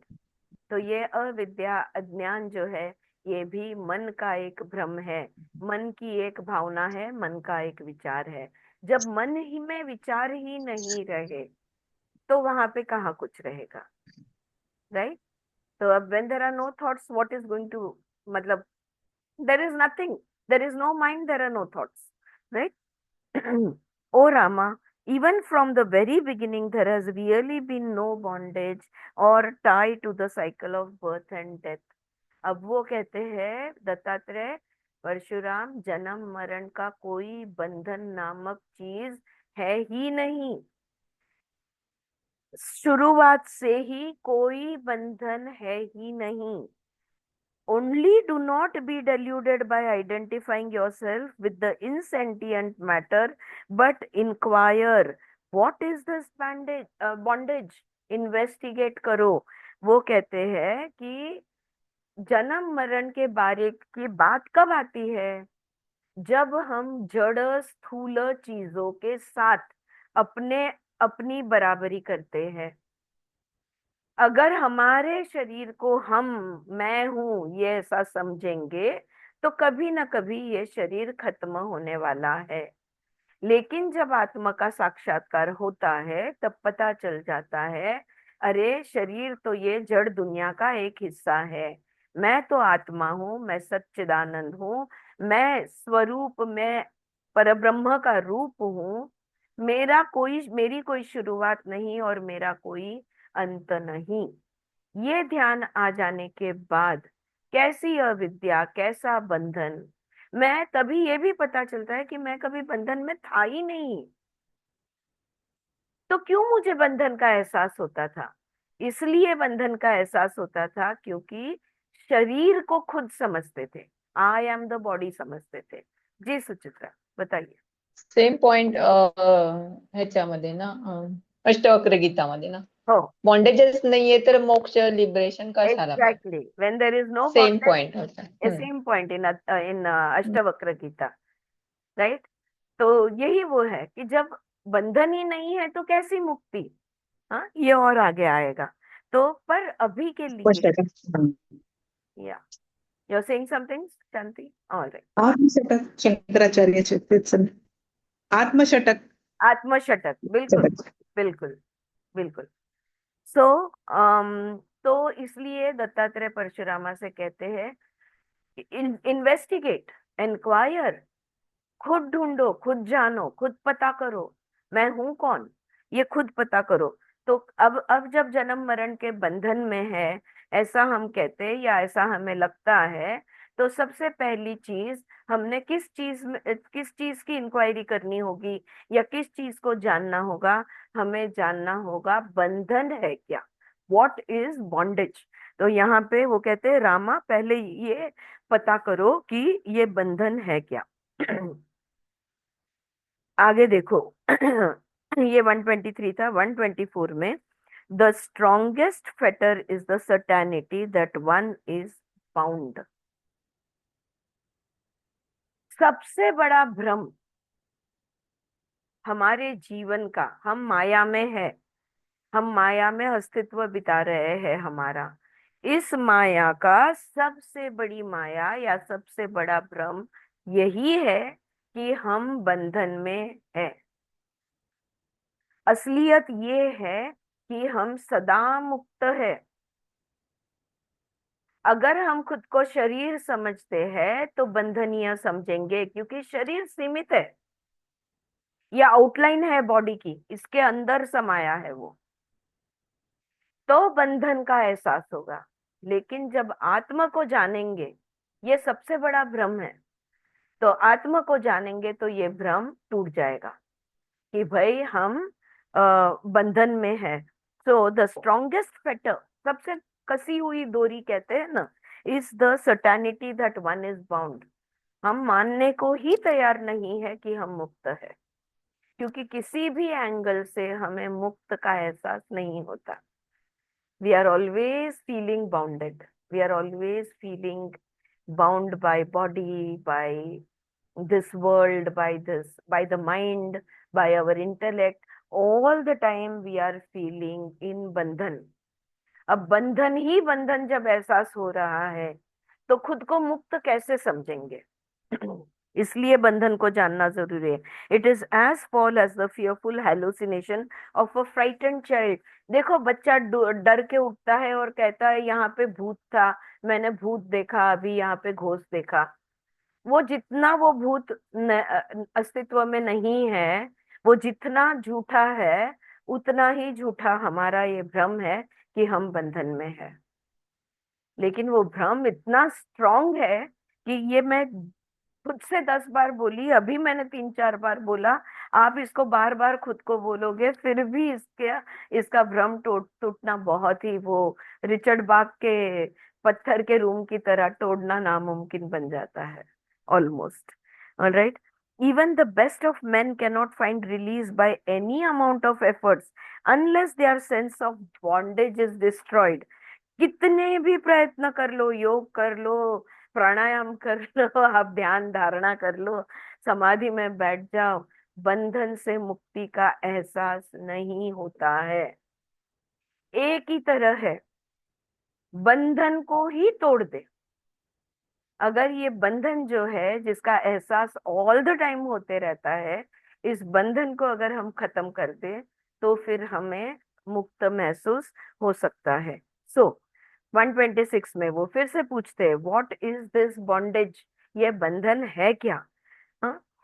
तो ये अविद्या, अज्ञान जो है, ये भी मन का एक भ्रम है, मन की एक भावना है, मन का एक विचार है। जब मन ही में विचार ही नहीं रहे तो वहां पे कहाँ कुछ रहेगा, राइट? तो अब when there are no thoughts, what is going to, मतलब there is nothing, there is no mind, there are no thoughts, right? Oh Rama, even from the very beginning there has really been no bondage or tie to the cycle of birth and death. अब वो कहते हैं दत्तात्रेय परशुराम, जन्म मरण का कोई बंधन नामक चीज है ही नहीं, शुरुआत से ही कोई बंधन है ही नहीं। Only do not be deluded by identifying yourself with the insentient matter, but inquire what is this bondage, investigate करो। वो कहते हैं कि जन्म मरण के बारे की बात कब आती है? जब हम जड़ स्थूल चीजों के साथ अपनी बराबरी करते हैं। अगर हमारे शरीर को मैं हूं ये ऐसा समझेंगे तो कभी ना कभी ये शरीर खत्म होने वाला है। लेकिन जब आत्मा का साक्षात्कार होता है तब पता चल जाता है, अरे शरीर तो ये जड़ दुनिया का एक हिस्सा है, मैं तो आत्मा हूँ, मैं सच्चिदानंद हूँ, मैं स्वरूप में परब्रह्म का रूप हूँ, मेरी कोई शुरुआत नहीं और मेरा कोई अंत नहीं। ये ध्यान आ जाने के बाद कैसी अविद्या, कैसा बंधन, मैं तभी ये भी पता चलता है कि मैं कभी बंधन में था ही नहीं। तो क्यों मुझे बंधन का एहसास होता था? इसलिए बंधन का एहसास होता था क्योंकि शरीर को खुद समझते थे, आई एम द बॉडी समझते थे। जी सुचित्रा, बताइए। सेम पॉइंट ह्याच्यामध्ये ना, अष्टवक्र गीतामध्ये ना, हो, बॉन्डेजेस नाहीये तर मोक्ष, लिबरेशन कशाला? Exactly, when there is no same bondage, point. Same point in Ashtavakra Gita, right? तो यही वो है कि जब बंधन ही नहीं है तो कैसी मुक्ति? हाँ, ये और आगे आएगा। तो पर अभी के लिए, या you are saying something shanti? Alright, Atmashatak शंकराचार्याचे तेच आत्मशतक. आत्मशतक, बिल्कुल बिल्कुल बिल्कुल। सो तो इसलिए दत्तात्रेय परशुरामा से कहते हैं इन्वेस्टिगेट, इंक्वायर, खुद ढूंढो, खुद जानो, खुद पता करो मैं हूं कौन, ये खुद पता करो। तो अब जब जन्म मरण के बंधन में है ऐसा हम कहते हैं या ऐसा हमें लगता है, तो सबसे पहली चीज हमने किस चीज की इंक्वायरी करनी होगी या किस चीज को जानना होगा? हमें जानना होगा बंधन है क्या, व्हाट इज बॉन्डेज। तो यहाँ पे वो कहते हैं रामा पहले ये पता करो कि ये बंधन है क्या। आगे देखो। ये 123 था। 124 में the strongest Fetter is the certainty that one is bound. सबसे बड़ा भ्रम हमारे जीवन का, हम माया में है, हम माया में अस्तित्व बिता रहे हैं हमारा, इस माया का सबसे बड़ी माया या सबसे बड़ा भ्रम यही है कि हम बंधन में हैं। असलियत ये है कि हम सदा मुक्त है। अगर हम खुद को शरीर समझते हैं तो बंधनीय समझेंगे, क्योंकि शरीर सीमित है, या आउटलाइन है बॉडी की, इसके अंदर समाया है वो, तो बंधन का एहसास होगा। लेकिन जब आत्मा को जानेंगे, ये सबसे बड़ा भ्रम है, तो आत्मा को जानेंगे तो ये भ्रम टूट जाएगा कि भाई हम बंधन में है। सो द स्ट्रॉन्गेस्ट फेटर, सबसे कसी हुई डोरी कहते हैं ना, is the certainty that one is bound. हम मानने को ही तैयार नहीं है कि हम मुक्त है, क्योंकि किसी भी एंगल से हमें मुक्त का एहसास नहीं होता। We are always feeling bounded. We are always feeling bound by body, by this world, by the mind, by our intellect. All the time we are feeling in बंधन। अब बंधन ही बंधन जब एहसास हो रहा है तो खुद को मुक्त कैसे समझेंगे? इसलिए बंधन को जानना जरूरी है। It is as false as the fearful hallucination of a frightened child. देखो बच्चा डर के उठता है और कहता है यहाँ पे भूत था, मैंने भूत देखा, अभी यहाँ पे घोस्ट देखा। वो जितना वो भूत अस्तित्व में नहीं है, वो जितना झूठा है, उतना ही झूठा हमारा ये भ्रम है कि हम बंधन में है। लेकिन वो भ्रम इतना स्ट्रांग है कि ये मैं खुद से 10 बार बोली, अभी मैंने 3-4 बार बोला, आप इसको बार बार खुद को बोलोगे फिर भी इसका भ्रम टूटना बहुत ही, वो रिचर्ड बाग के पत्थर के रूम की तरह तोड़ना नामुमकिन बन जाता है almost. Alright, even the best of men cannot find release by any amount of efforts unless their sense of bondage is destroyed। कितने भी प्रयत्न कर लो, योग कर लो, प्राणायाम कर लो, आप ध्यान धारणा कर लो, समाधि में बैठ जाओ, बंधन से मुक्ति का एहसास नहीं होता है। एक ही तरह है, बंधन को ही तोड़ दे। अगर ये बंधन जो है जिसका एहसास ऑल द टाइम होते रहता है, इस बंधन को अगर हम खत्म कर दे तो फिर हमें मुक्त महसूस हो सकता है। सो 126 में वो फिर से पूछते हैं, व्हाट इज दिस बॉन्डेज? ये बंधन है क्या?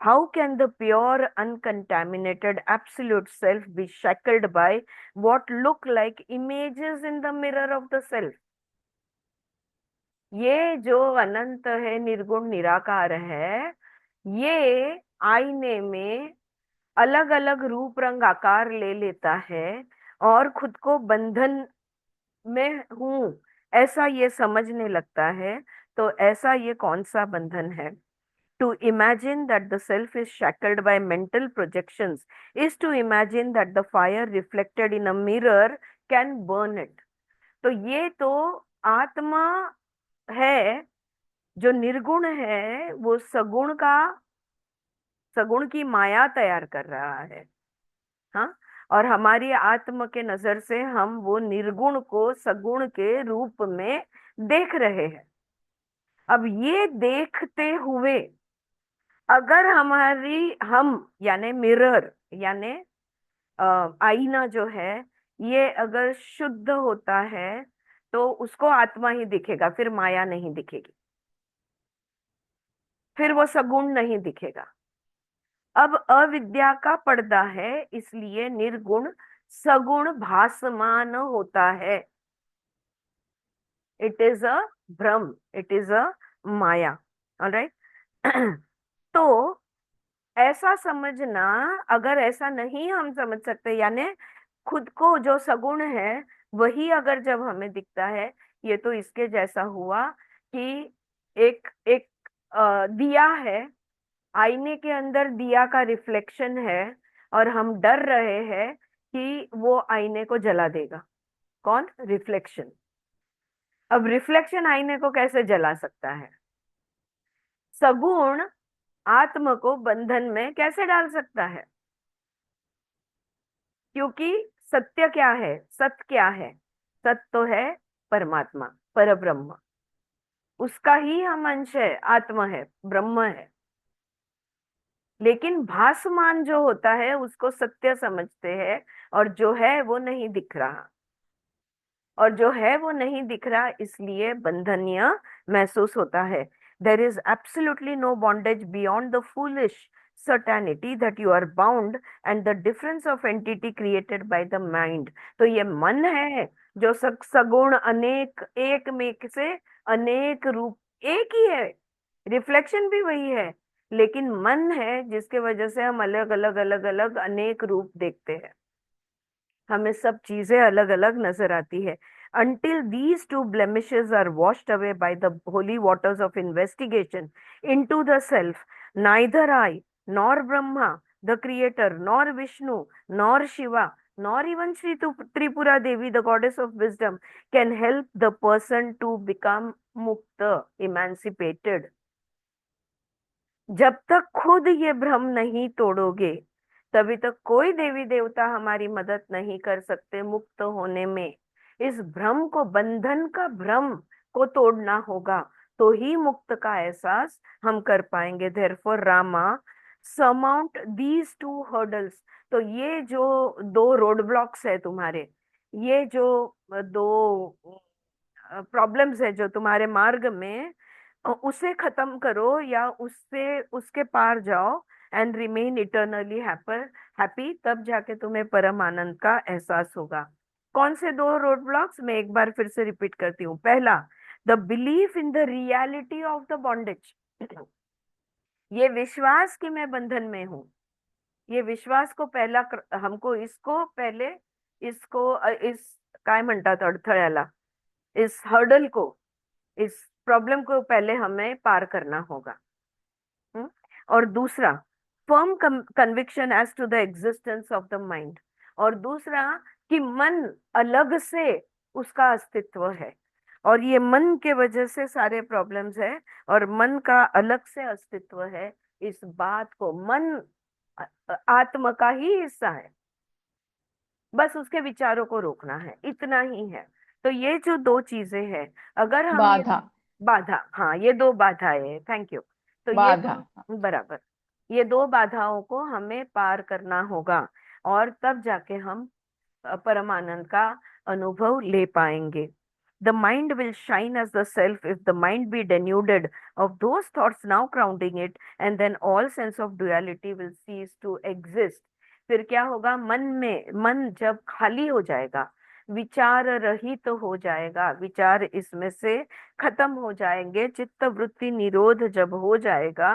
How can the pure uncontaminated absolute self be shackled by what look like images in the mirror of the self? ये जो अनंत है, निर्गुण निराकार है, ये आईने में अलग अलग रूप रंग आकार ले लेता है और खुद को बंधन में हूं ऐसा ये समझने लगता है। तो ऐसा ये कौन सा बंधन है? To imagine that the self is shackled by mental projections is to imagine that the fire reflected in a mirror can burn it। तो ये तो आत्मा है जो निर्गुण है, वो सगुण की माया तैयार कर रहा है। हाँ, और हमारी आत्मा के नजर से हम वो निर्गुण को सगुण के रूप में देख रहे हैं। अब ये देखते हुए अगर हम यानी मिरर यानी आईना जो है, ये अगर शुद्ध होता है तो उसको आत्मा ही दिखेगा, फिर माया नहीं दिखेगी, फिर वो सगुण नहीं दिखेगा। अब अविद्या का पर्दा है, इसलिए निर्गुण सगुण भासमान होता है। इट इज अ भ्रम, it is a Maya. Alright, तो ऐसा समझना, अगर ऐसा नहीं हम समझ सकते, यानी खुद को जो सगुण है वही अगर जब हमें दिखता है, ये तो इसके जैसा हुआ कि एक एक दिया है, आईने के अंदर दिया का रिफ्लेक्शन है, और हम डर रहे हैं कि वो आईने को जला देगा। कौन? रिफ्लेक्शन। अब रिफ्लेक्शन आईने को कैसे जला सकता है? सगुण आत्म को बंधन में कैसे डाल सकता है? क्योंकि सत्य क्या है? सत्य क्या है? सत्य तो है परमात्मा, परब्रह्म, उसका ही हम अंश है, आत्मा है, ब्रह्म है। लेकिन भासमान जो होता है उसको सत्य समझते हैं, और जो है वो नहीं दिख रहा, और जो है वो नहीं दिख रहा, इसलिए बंधनीय महसूस होता है। There is absolutely no bondage beyond the foolish certainty that you are bound and the difference of entity created by the mind। तो ये मन है जो सगुण अनेक, एक में से अनेक रूप, एक ही है, रिफ्लेक्शन भी वही है, लेकिन मन है जिसके वजह से हम अलग अलग अलग अलग अनेक रूप देखते हैं, हमें सब चीजें अलग अलग नजर आती है। Until these two blemishes are washed away by the holy waters of investigation into the self, neither I, nor Brahma, the creator, nor Vishnu, nor Shiva, nor even Sri Tripura Devi, the goddess of wisdom, can help the person to become mukta, emancipated। जब तक खुद ये भ्रम नहीं तोड़ोगे, तभी तक कोई देवी देवता हमारी मदद नहीं कर सकते मुक्त होने में। इस भ्रम को, बंधन का भ्रम को तोड़ना होगा, तो ही मुक्त का एहसास हम कर पाएंगे। Therefore Rama surmount these two hurdles. तो ये जो दो रोड ब्लॉक्स है तुम्हारे, ये जो दो प्रॉब्लम्स है जो तुम्हारे मार्ग में, उसे खत्म करो, या उससे उसके पार जाओ, एंड रिमेन इटर्नली हैप्पी। तब जाके तुम्हें परम आनंद का एहसास होगा। कौन से दो रोड ब्लॉक्स? मैं एक बार फिर से रिपीट करती हूँ। पहला, the belief in the reality of the bondage, ये विश्वास कि मैं बंधन में हूँ, ये विश्वास को पहला हमको इसको पहले इस काय म्हणतात अडथळ्याला, इस हर्डल को, इस प्रॉब्लम को पहले हमें पार करना होगा। और दूसरा, firm conviction as to the existence of the mind. और दूसरा कि मन अलग से उसका अस्तित्व है, और ये मन के वजह से सारे प्रॉब्लम्स है, और मन का अलग से अस्तित्व है। इस बात को, मन आत्मा का ही हिस्सा है, बस उसके विचारों को रोकना है, इतना ही है। तो ये जो दो चीजें हैं, अगर हम बाधा, बाधा, हाँ ये दो बाधाएं हैं, थैंक यू। तो ये बाधा। बराबर, ये दो बाधाओं को हमें पार करना होगा, और तब जाके हम परमानंद का अनुभव ले पाएंगे। The mind will shine as the self if the mind be denuded of those thoughts now crowding it, and then all sense of duality will cease to exist। फिर क्या होगा? मन जब खाली हो जाएगा, विचार रहित हो जाएगा, विचार इसमें से खत्म हो जाएंगे, चित्त वृत्ति निरोध जब हो जाएगा,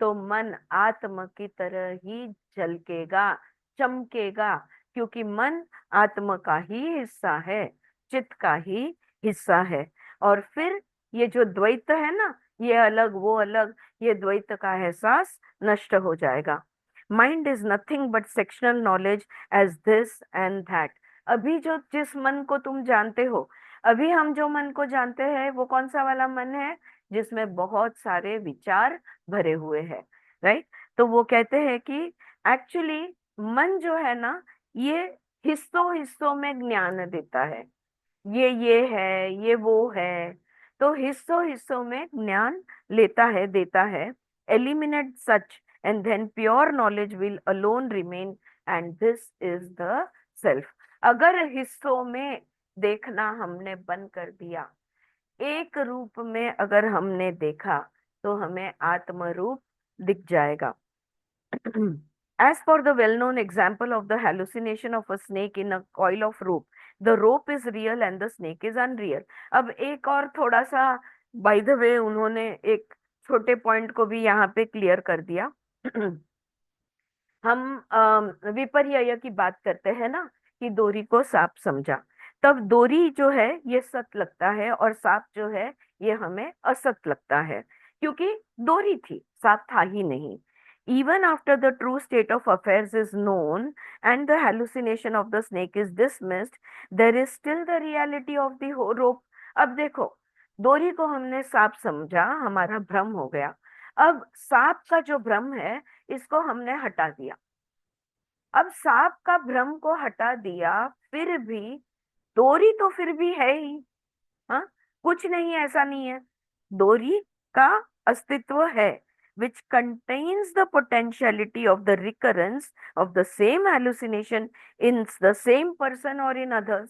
तो मन आत्मा की तरह ही झलकेगा, चमकेगा, क्योंकि मन आत्मा का ही हिस्सा है, चित्त का ही हिस्सा है। और फिर ये जो द्वैत है ना, ये अलग वो अलग, ये द्वैत का एहसास नष्ट हो जाएगा। Mind is nothing but sectional knowledge as this and that. अभी जो जिस मन को तुम जानते हो, अभी हम जो मन को जानते हैं वो कौन सा वाला मन है? जिसमें बहुत सारे विचार भरे हुए हैं, राइट। तो वो कहते हैं कि एक्चुअली मन जो है ना, ये हिस्सों हिस्सों में ज्ञान देता है, ये है, ये वो है, तो हिस्सों हिस्सों में ज्ञान लेता है, देता है। Eliminate such and then pure knowledge will alone remain, and this is the self. अगर हिस्सों में देखना हमने बंद कर दिया, एक रूप में अगर हमने देखा, तो हमें आत्म रूप दिख जाएगा। As for the well-known example of the hallucination of a snake in a coil of rope, the rope is real and the snake is unreal। अब एक और थोड़ा सा बाय द वे उन्होंने एक छोटे पॉइंट को भी यहाँ पे क्लियर कर दिया। हम विपर्यय की बात करते हैं ना, कि डोरी को सांप समझा, तब डोरी जो है ये सत लगता है और सांप जो है ये हमें असत लगता है, क्योंकि डोरी थी, सांप था ही नहीं। Even after the true state of affairs is known and the hallucination of the snake is dismissed, there is still the reality of the rope. अब देखो, डोरी को हमने सांप समझा, हमारा भ्रम हो गया। अब सांप का जो भ्रम है इसको हमने हटा दिया। अब सांप का भ्रम को हटा दिया, फिर भी डोरी तो फिर भी है ही। हाँ, कुछ नहीं, ऐसा नहीं है, डोरी का अस्तित्व है, which contains the potentiality of the recurrence of the same hallucination in the same person or in others.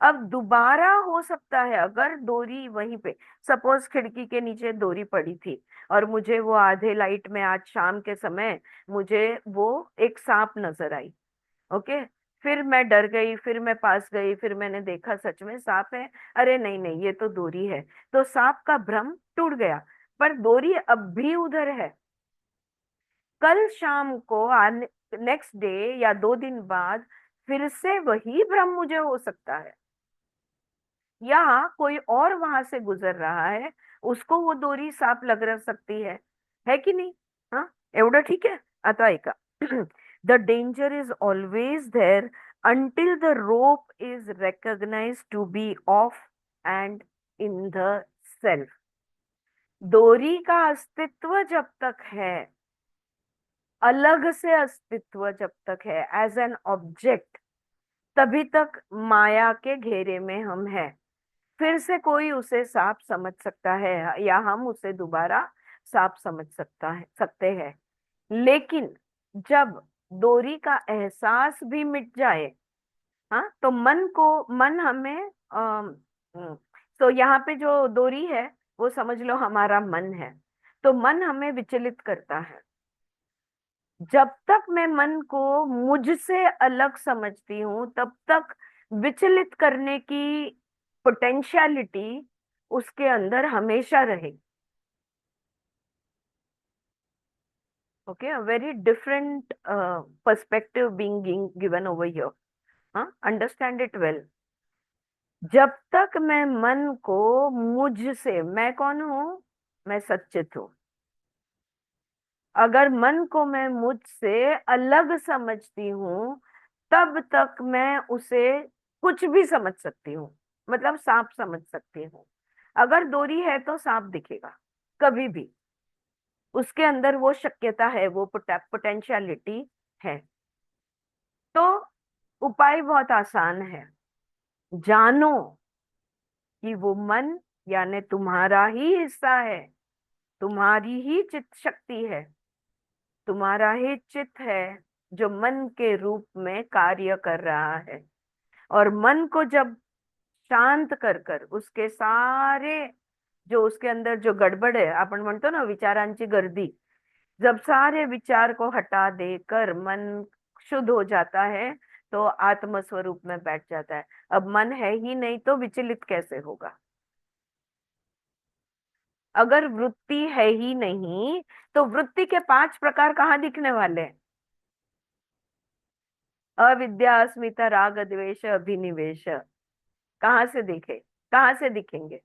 अब दोबारा हो सकता है, अगर डोरी वहीं पे, सपोज खिड़की के नीचे डोरी पड़ी थी और मुझे वो आधे लाइट में आज शाम के समय मुझे वो एक सांप नजर आई, ओके, फिर मैं डर गई, फिर मैं पास गई, फिर मैंने देखा सच में सांप है, अरे नहीं नहीं ये तो डोरी है, तो सांप का भ्रम टूट गया, पर डोरी अब भी उधर है। कल शाम को नेक्स्ट डे या 2 दिन बाद फिर से वही भ्रम मुझे हो सकता है, या कोई और वहां से गुजर रहा है, उसको वो डोरी सांप लग रह सकती है कि नहीं? हाँ, एवढं ठीक है? आता ऐका, the danger is always there until the rope is recognized to be off and in the self. डोरी का अस्तित्व जब तक है, अलग से अस्तित्व जब तक है, एज एन ऑब्जेक्ट, तभी तक माया के घेरे में हम हैं। फिर से कोई उसे सांप समझ सकता है या हम उसे दोबारा सांप समझ सकते हैं, लेकिन जब डोरी का एहसास भी मिट जाए, हाँ, तो मन हमें तो यहाँ पे जो डोरी है वो समझ लो हमारा मन है, तो मन हमें विचलित करता है। जब तक मैं मन को मुझसे अलग समझती हूँ तब तक विचलित करने की पोटेंशियलिटी उसके अंदर हमेशा रहेगी। Okay, a very different perspective being given over here. हाँ, अंडरस्टैंड इट वेल। जब तक मैं मन को मुझसे, मैं कौन हूं? मैं सच्चित हूं। अगर मन को मैं मुझसे अलग समझती हूँ तब तक मैं उसे कुछ भी समझ सकती हूँ, मतलब सांप समझ सकती हूँ। अगर डोरी है तो सांप दिखेगा, कभी भी उसके अंदर वो शक्यता है, वो पोटेंशियलिटी है। तो उपाय बहुत आसान है, जानो कि वो मन यानी तुम्हारा ही हिस्सा है, तुम्हारी ही चित्त शक्ति है, तुम्हारा ही चित्त है जो मन के रूप में कार्य कर रहा है। और मन को जब शांत कर कर उसके सारे जो उसके अंदर जो गड़बड़ है, आपण म्हणतो ना विचारांची गर्दी, जब सारे विचार को हटा देकर मन शुद्ध हो जाता है तो आत्म स्वरूप में बैठ जाता है। अब मन है ही नहीं तो विचलित कैसे होगा? अगर वृत्ति है ही नहीं तो वृत्ति के 5 प्रकार कहाँ दिखने वाले हैं? अविद्या, अस्मिता, राग, द्वेष, अभिनिवेश, कहाँ से दिखे, कहाँ से दिखेंगे?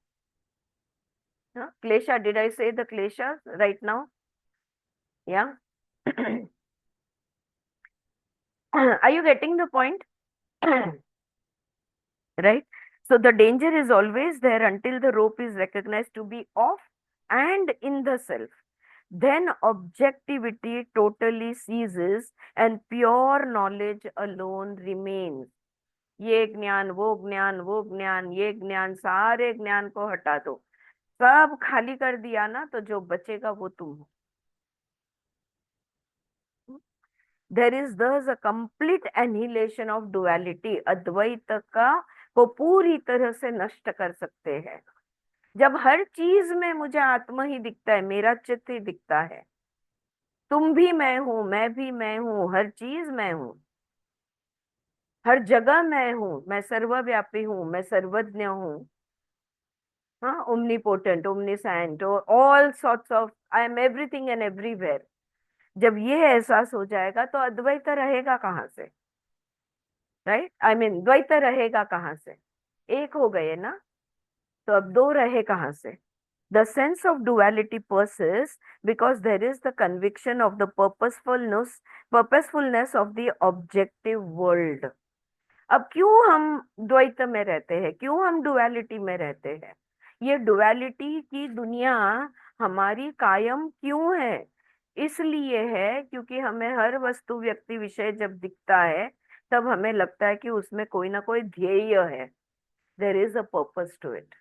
हाँ, क्लेशा, डिड आई से द क्लेशा राइट नाउ? या are you getting the point? Right? So the danger is always there until the rope is recognized to be off and in the self. Then objectivity totally ceases and pure knowledge alone remains. ये ज्ञान, वो ज्ञान, वो ज्ञान, ये ज्ञान, सारे ज्ञान को हटा दो, सब खाली कर दिया ना, तो जो बचेगा वो तुम हो। There is thus a complete annihilation of duality. अद्वैत का को पूरी तरह से नष्ट कर सकते हैं। जब हर चीज में मुझे आत्मा ही दिखता है, मेरा चित्त ही दिखता है, तुम भी मैं हूं, मैं भी मैं हूं, हर चीज मैं हूं, हर जगह मैं हूं, मैं सर्वव्यापी हूं, मैं सर्वज्ञ हूं, हाँ, omnipotent, omniscient, all sorts of, I am everything and everywhere. जब ये एहसास हो जाएगा तो अद्वैत रहेगा कहाँ से? राइट, आई मीन द्वैत रहेगा कहाँ से? एक हो गए ना, तो अब दो रहे कहाँ से? The sense of duality persists because there is the conviction of the purposefulness of the objective world. अब क्यों हम द्वैत में रहते हैं, क्यों हम डुअलिटी में रहते हैं? ये डुअलिटी की दुनिया हमारी कायम क्यों है? इसलिए है क्योंकि हमें हर वस्तु व्यक्ति विषय जब दिखता है तब हमें लगता है कि उसमें कोई ना कोई ध्येय है. There is a purpose to it.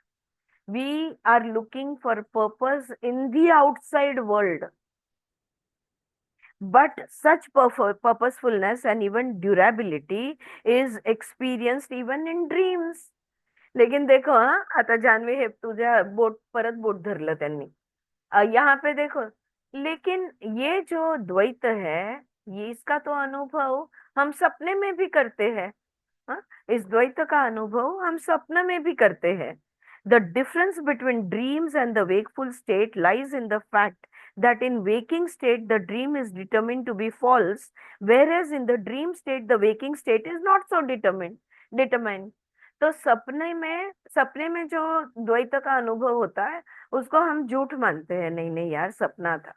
We are looking for purpose in the outside world, but such purposefulness and even durability is experienced even in dreams. लेकिन देखो, हाँ, आता जान्हवी हे तुझ्या परत बोट धरलं त्यांनी. यहाँ पे देखो, लेकिन ये जो द्वैत है, ये इसका तो अनुभव हम सपने में भी करते हैं. हाँ, इस द्वैत का अनुभव हम सपने में भी करते हैं. The difference between dreams and the wakeful state lies in the fact that in waking state the dream is determined to be false, whereas in the dream state the waking state is not so determined. तो सपने में जो द्वैत का अनुभव होता है उसको हम झूठ मानते हैं, नहीं नहीं यार सपना था.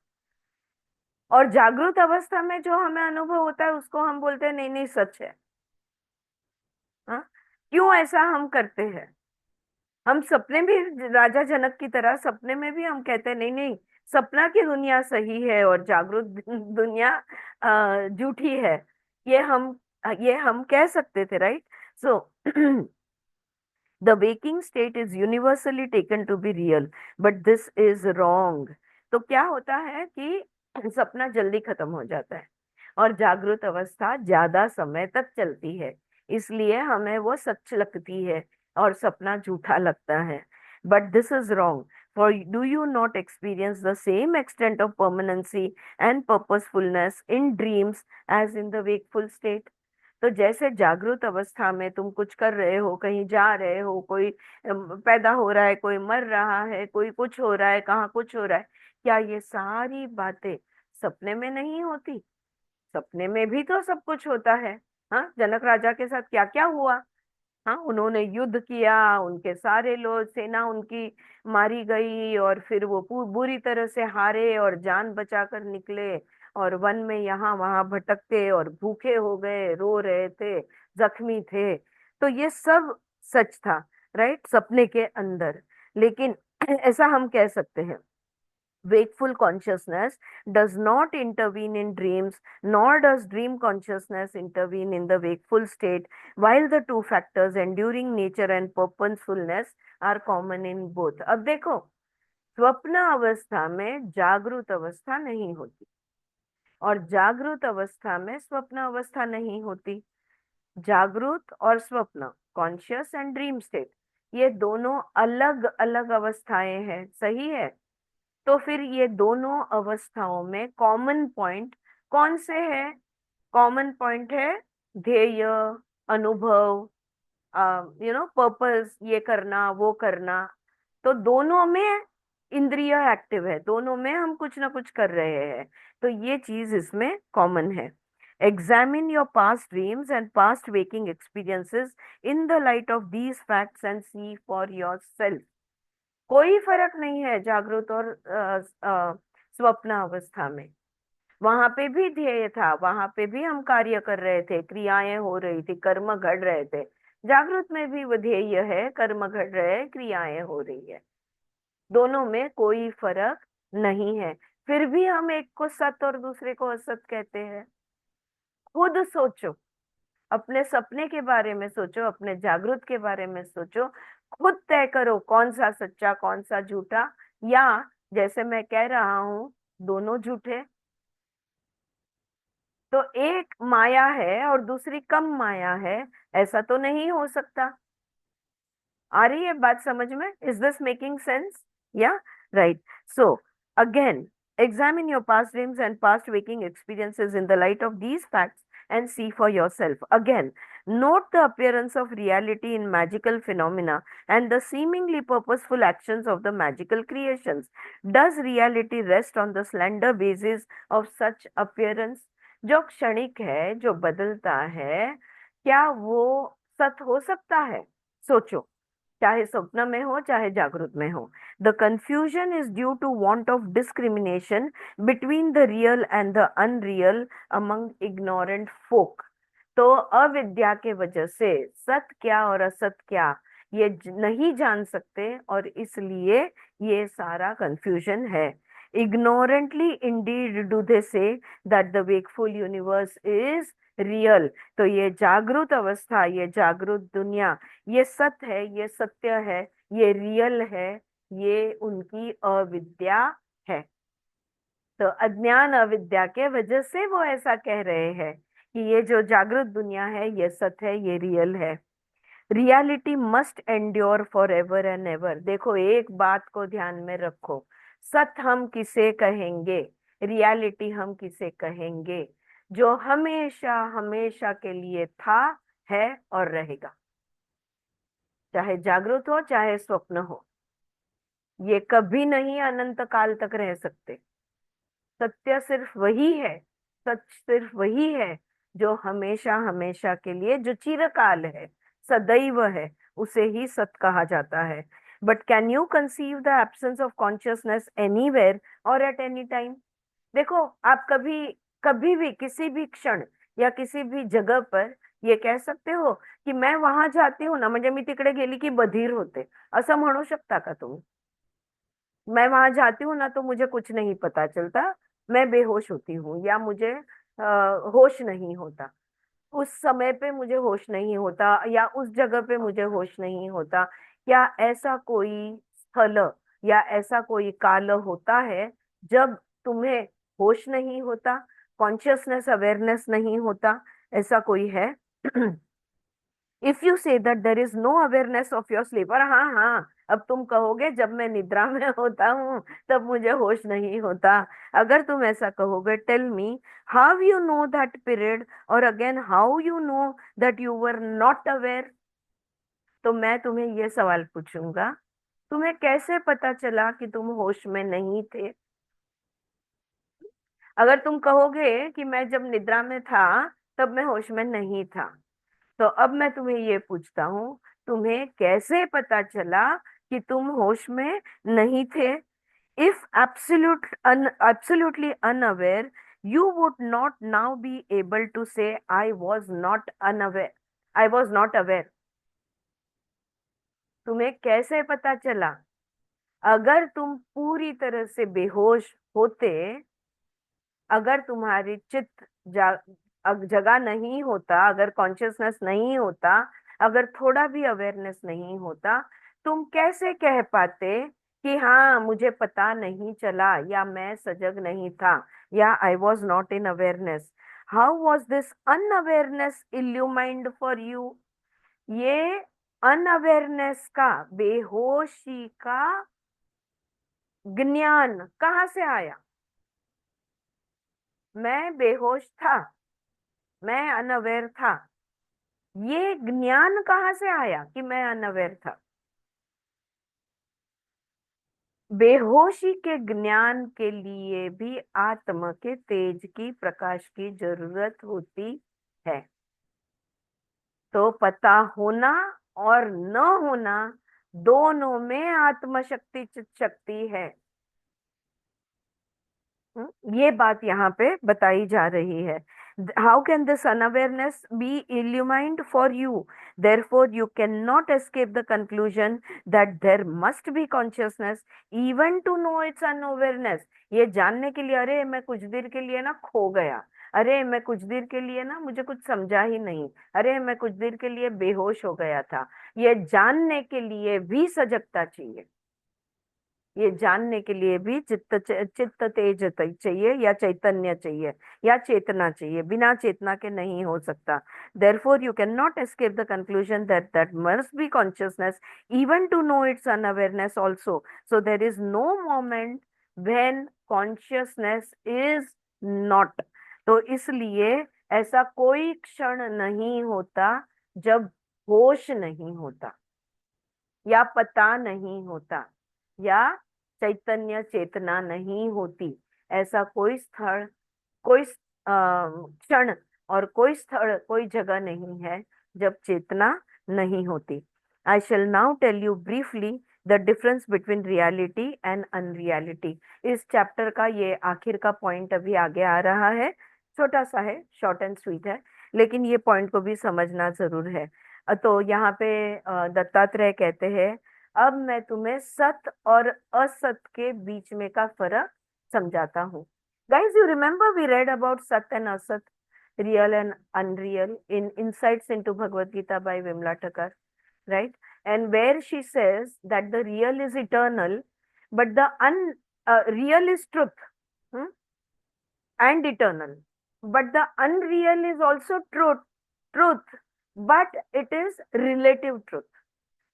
और जागृत अवस्था में जो हमें अनुभव होता है उसको हम बोलते हैं नहीं नहीं सच है. हाँ, क्यों ऐसा हम करते हैं? हम सपने भी राजा जनक की तरह सपने में भी हम कहते हैं नहीं नहीं सपना की दुनिया सही है और जागृत दुनिया झूठी है. ये हम कह सकते थे, right? So the waking state is universally taken to be real, but this is wrong. तो क्या होता है कि सपना जल्दी खत्म हो जाता है और जागृत अवस्था ज्यादा समय तक चलती है, इसलिए हमें वो सच लगती है और सपना झूठा लगता है. But this is wrong. For do you not experience the same extent of permanency and purposefulness in dreams as in the wakeful state? तो जैसे जागृत अवस्था में तुम कुछ कर रहे हो, कहीं जा रहे हो, कोई पैदा हो रहा है, कोई मर रहा है, कोई कुछ हो रहा है, कहाँ कुछ हो रहा है, क्या ये सारी बातें सपने में नहीं होती? सपने में भी तो सब कुछ होता है. हाँ, जनक राजा के साथ क्या क्या हुआ. हाँ, उन्होंने युद्ध किया, उनके सारे लोग, सेना उनकी मारी गई और फिर वो बुरी तरह से हारे और जान बचाकर निकले और वन में यहाँ वहां भटकते और भूखे हो गए, रो रहे थे, जख्मी थे. तो ये सब सच था, राइट, सपने के अंदर. लेकिन ऐसा हम कह सकते हैं, wakeful consciousness does not intervene in dreams, nor does dream consciousness intervene in the wakeful state, while the two factors, enduring nature and purposefulness, are common in both. अब देखो, स्वप्न अवस्था में जागृत अवस्था नहीं होती और जागृत अवस्था में स्वप्न अवस्था नहीं होती. जागृत और स्वप्न, कॉन्शियस एंड ड्रीम स्टेट, ये दोनों अलग अलग अवस्थाएं हैं, सही है? तो फिर ये दोनों अवस्थाओं में कॉमन पॉइंट कौन से है? कॉमन पॉइंट है ध्येय, अनुभव, पर्पस, ये करना वो करना. तो दोनों में इंद्रिय एक्टिव है, दोनों में हम कुछ ना कुछ कर रहे हैं, तो ये चीज इसमें कॉमन है. Examine your past dreams and past waking experiences in the light of these facts and see for yourself. कोई फर्क नहीं है जागृत और स्वप्न अवस्था में. वहां पे भी ध्येय था, वहां पे भी हम कार्य कर रहे थे, क्रियाएं हो रही थी, कर्म घड़ रहे थे. जागृत में भी वो ध्येय है, कर्म घड़ रहे हैं, क्रियाएं हो रही है. दोनों में कोई फर्क नहीं है. फिर भी हम एक को सत और दूसरे को असत कहते हैं. खुद सोचो, अपने सपने के बारे में सोचो, अपने जागृत के बारे में सोचो, खुद तय करो कौन सा सच्चा कौन सा झूठा, या जैसे मैं कह रहा हूं दोनों झूठे. तो एक माया है और दूसरी कम माया है, ऐसा तो नहीं हो सकता. आ रही है बात समझ में? Is this making sense? या right. So again, examine your past dreams and past waking experiences in the light of these facts and see for yourself. Again, note the appearance of reality in magical phenomena and the seemingly purposeful actions of the magical creations. Does reality rest on the slender basis of such appearance? जो क्षणिक है, जो बदलता है, क्या वो सत हो सकता है? सोचो, चाहे स्वप्न में हो चाहे जागृत में हो। The confusion is due to want of discrimination between the real and the unreal among ignorant folk. तो अविद्या के वजह से सत्य क्या और असत क्या ये नहीं जान सकते, और इसलिए ये सारा कंफ्यूजन है। Ignorantly Indeed do they say that the wakeful universe is real. तो ये जागृत अवस्था, ये जागृत दुनिया, ये सत्य है, ये सत्य है, ये रियल है, ये उनकी अविद्या है। तो अज्ञान अविद्या के वजह से वो ऐसा कह रहे हैं कि ये जो जागृत दुनिया है ये सत्य है, ये रियल है। Reality must endure for ever and ever. देखो एक बात को ध्यान में रखो, सत्य हम किसे कहेंगे, रियलिटी हम किसे कहेंगे? जो हमेशा हमेशा के लिए था, है और रहेगा, चाहे जागृत हो चाहे स्वप्न हो। ये कभी नहीं अनंत काल तक रह सकते। सत्य सिर्फ वही है, सच सिर्फ वही है जो हमेशा हमेशा के लिए, जो चिरकाल है, सदैव है, उसे ही सत्य कहा जाता है। But can you conceive the absence of consciousness anywhere और एट एनी टाइम? देखो आप कभी कभी भी किसी भी क्षण या किसी भी जगह पर ये कह सकते हो की मैं वहां जाती हूँ ना, म्हणजे मी तिकडे गेली की बधीर होते, असं म्हणू शकता का तुम्ही? मैं वहां जाती हूँ ना तो मुझे कुछ नहीं पता चलता, मैं बेहोश होती हूँ या मुझे होश नहीं होता, उस समय पे मुझे होश नहीं होता या उस जगह पे मुझे होश नहीं होता। क्या ऐसा कोई स्थल या ऐसा कोई काल होता है जब तुम्हें होश नहीं होता, कॉन्शियसनेस अवेयरनेस नहीं होता? ऐसा कोई है? If you say that there is no awareness of your sleep, और हाँ हाँ अब तुम कहोगे जब मैं निद्रा में होता हूँ तब मुझे होश नहीं होता, अगर तुम ऐसा कहोगे, tell me how you know that period, और again how you know that you were not aware? तो मैं तुम्हें ये सवाल पूछूंगा, तुम्हें कैसे पता चला कि तुम होश में नहीं थे? अगर तुम कहोगे कि मैं जब निद्रा में था तब मैं होश में नहीं था, तो अब मैं तुम्हें ये पूछता हूँ, तुम्हें कैसे पता चला कि तुम होश में नहीं थे? If absolutely unaware, you would not now be able to say I was not unaware, I was not aware. तुम्हें कैसे पता चला? अगर तुम पूरी तरह से बेहोश होते, अगर तुम्हारी चित्त जगह नहीं होता, अगर कॉन्शियसनेस नहीं होता, अगर थोड़ा भी अवेयरनेस नहीं होता, तुम कैसे कह पाते कि हाँ मुझे पता नहीं चला, या मैं सजग नहीं था, या I was not in awareness? How was this unawareness illumined for you? ये अनअवेयरनेस का, बेहोशी का ज्ञान कहाँ से आया? मैं बेहोश था, मैं अनअवेयर था, ये ज्ञान कहाँ से आया कि मैं अनअवेयर था? बेहोशी के ज्ञान के लिए भी आत्मा के तेज की, प्रकाश की जरूरत होती है। तो पता होना और न होना दोनों में आत्मशक्ति चित शक्ति है। ये बात यहाँ पे बताई जा रही है। How can this unawareness be illumined for you? Therefore, you cannot escape the conclusion that there must be consciousness even to know its unawareness. ये जानने के लिए, अरे मैं कुछ देर के लिए ना खो गया, अरे मैं कुछ देर के लिए ना मुझे कुछ समझा ही नहीं, अरे मैं कुछ देर के लिए बेहोश हो गया था, ये जानने के लिए भी सजगता चाहिए। ये जानने के लिए भी चित्त तेज चाहिए, या चैतन्य चाहिए, या चेतना चाहिए। बिना चेतना के नहीं हो सकता। Therefore you cannot escape the conclusion that that must be consciousness even to know its unawareness also. So there is no moment when consciousness is not. तो इसलिए ऐसा कोई क्षण नहीं होता जब होश नहीं होता, या पता नहीं होता, या चैतन्य चेतना नहीं होती। ऐसा कोई स्थल, कोई क्षण और कोई स्थल, कोई जगह नहीं है जब चेतना नहीं होती। I shall now tell you briefly the difference between reality and unreality. इस चैप्टर का ये आखिर का पॉइंट अभी आगे आ रहा है, छोटा सा है, शॉर्ट एंड स्वीट है, लेकिन ये पॉइंट को भी समझना जरूर है। तो यहाँ पे दत्तात्रेय कहते हैं, अब मैं तुम्हें सत और असत के बीच में का फर्क समझाता हूँ। Guys, you remember we read about Sat and Asat, real and unreal in Insights into Bhagavad Gita by Vimla Thakar, right? And where she says that the real is eternal, but the real is truth, hmm? And eternal. But the unreal is also truth, but it is relative truth.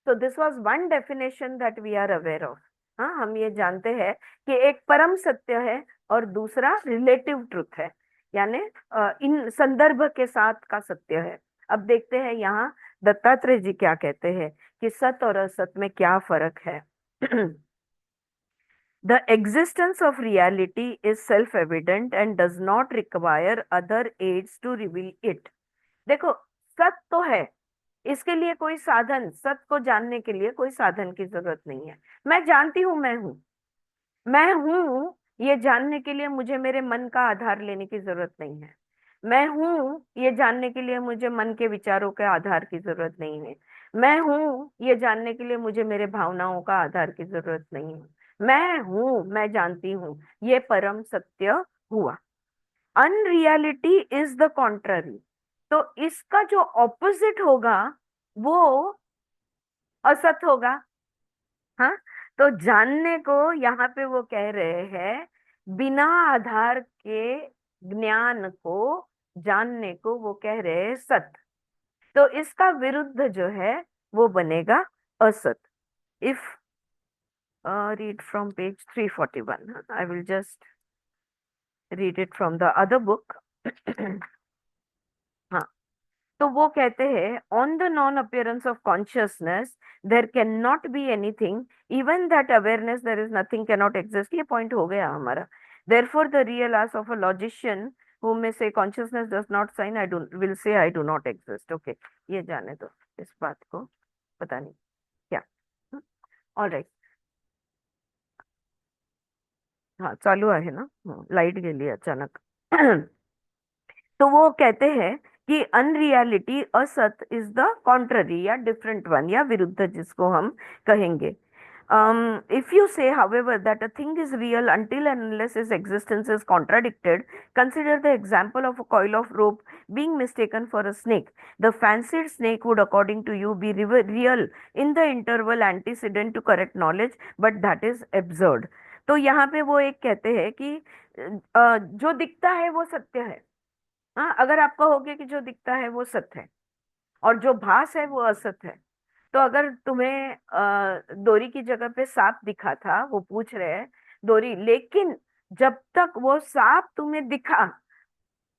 So this was one definition that we are aware of. हाँ, हम ये जानते हैं कि एक परम सत्य है और दूसरा रिलेटिव ट्रुथ है, यानी इन संदर्भ के साथ का सत्य है। अब देखते हैं यहाँ दत्तात्रेय जी क्या कहते हैं कि सत और असत में क्या फर्क है। The existence of reality is self-evident and does not require other aids to reveal it. देखो, सत तो है, इसके लिए कोई साधन, सत को जानने के लिए कोई साधन की जरूरत नहीं है। मैं जानती हूं मैं हूं, ये जानने के लिए मुझे मेरे मन का आधार लेने की जरूरत नहीं है। मैं हूं, ये जानने के लिए मुझे मन के विचारों के आधार की जरूरत नहीं है। मैं हूं, ये जानने के लिए मुझे मेरे भावनाओं का आधार की जरूरत नहीं है। मैं हूं, मैं जानती हूं, ये परम सत्य हुआ। अनरियलिटी इज द कॉन्ट्ररी, तो इसका जो ऑपोजिट होगा वो असत होगा। हाँ, तो जानने को यहाँ पे वो कह रहे हैं, बिना आधार के ज्ञान को जानने को वो कह रहे हैं सत। तो इसका विरुद्ध जो है वो बनेगा असत। If read from page 341, I will just read it from the other book. हाँ, तो वो कहते हैं, on the non appearance of consciousness there cannot be anything, even that awareness there is nothing cannot exist. ये पॉइंट हो गया हमारा। Therefore the real ask of a logician who may say consciousness does not sign, I don't will say I do not exist. Okay, ये जाने दो, इस बात को पता नहीं क्या। ऑल राइट, हाँ चालू है ना, लाइट गेली अचानक। तो वो कहते हैं कि अनरियलिटी, असत, इज द कॉन्ट्ररी या डिफरेंट वन या विरुद्ध जिसको हम कहेंगे। If you say, however, that a thing is real until and unless its existence is contradicted, consider the example of a coil of rope being mistaken for a snake. The fancied snake would, according to you, be real in the interval antecedent to correct knowledge, but that is absurd. तो यहाँ पे वो एक कहते हैं कि जो दिखता है वो सत्य है। हाँ, अगर आप कहोगे कि जो दिखता है वो सत्य है और जो भास है वो असत्य है, तो अगर तुम्हें डोरी की जगह पे सांप दिखा था, वो पूछ रहे हैं डोरी, लेकिन जब तक वो सांप तुम्हें दिखा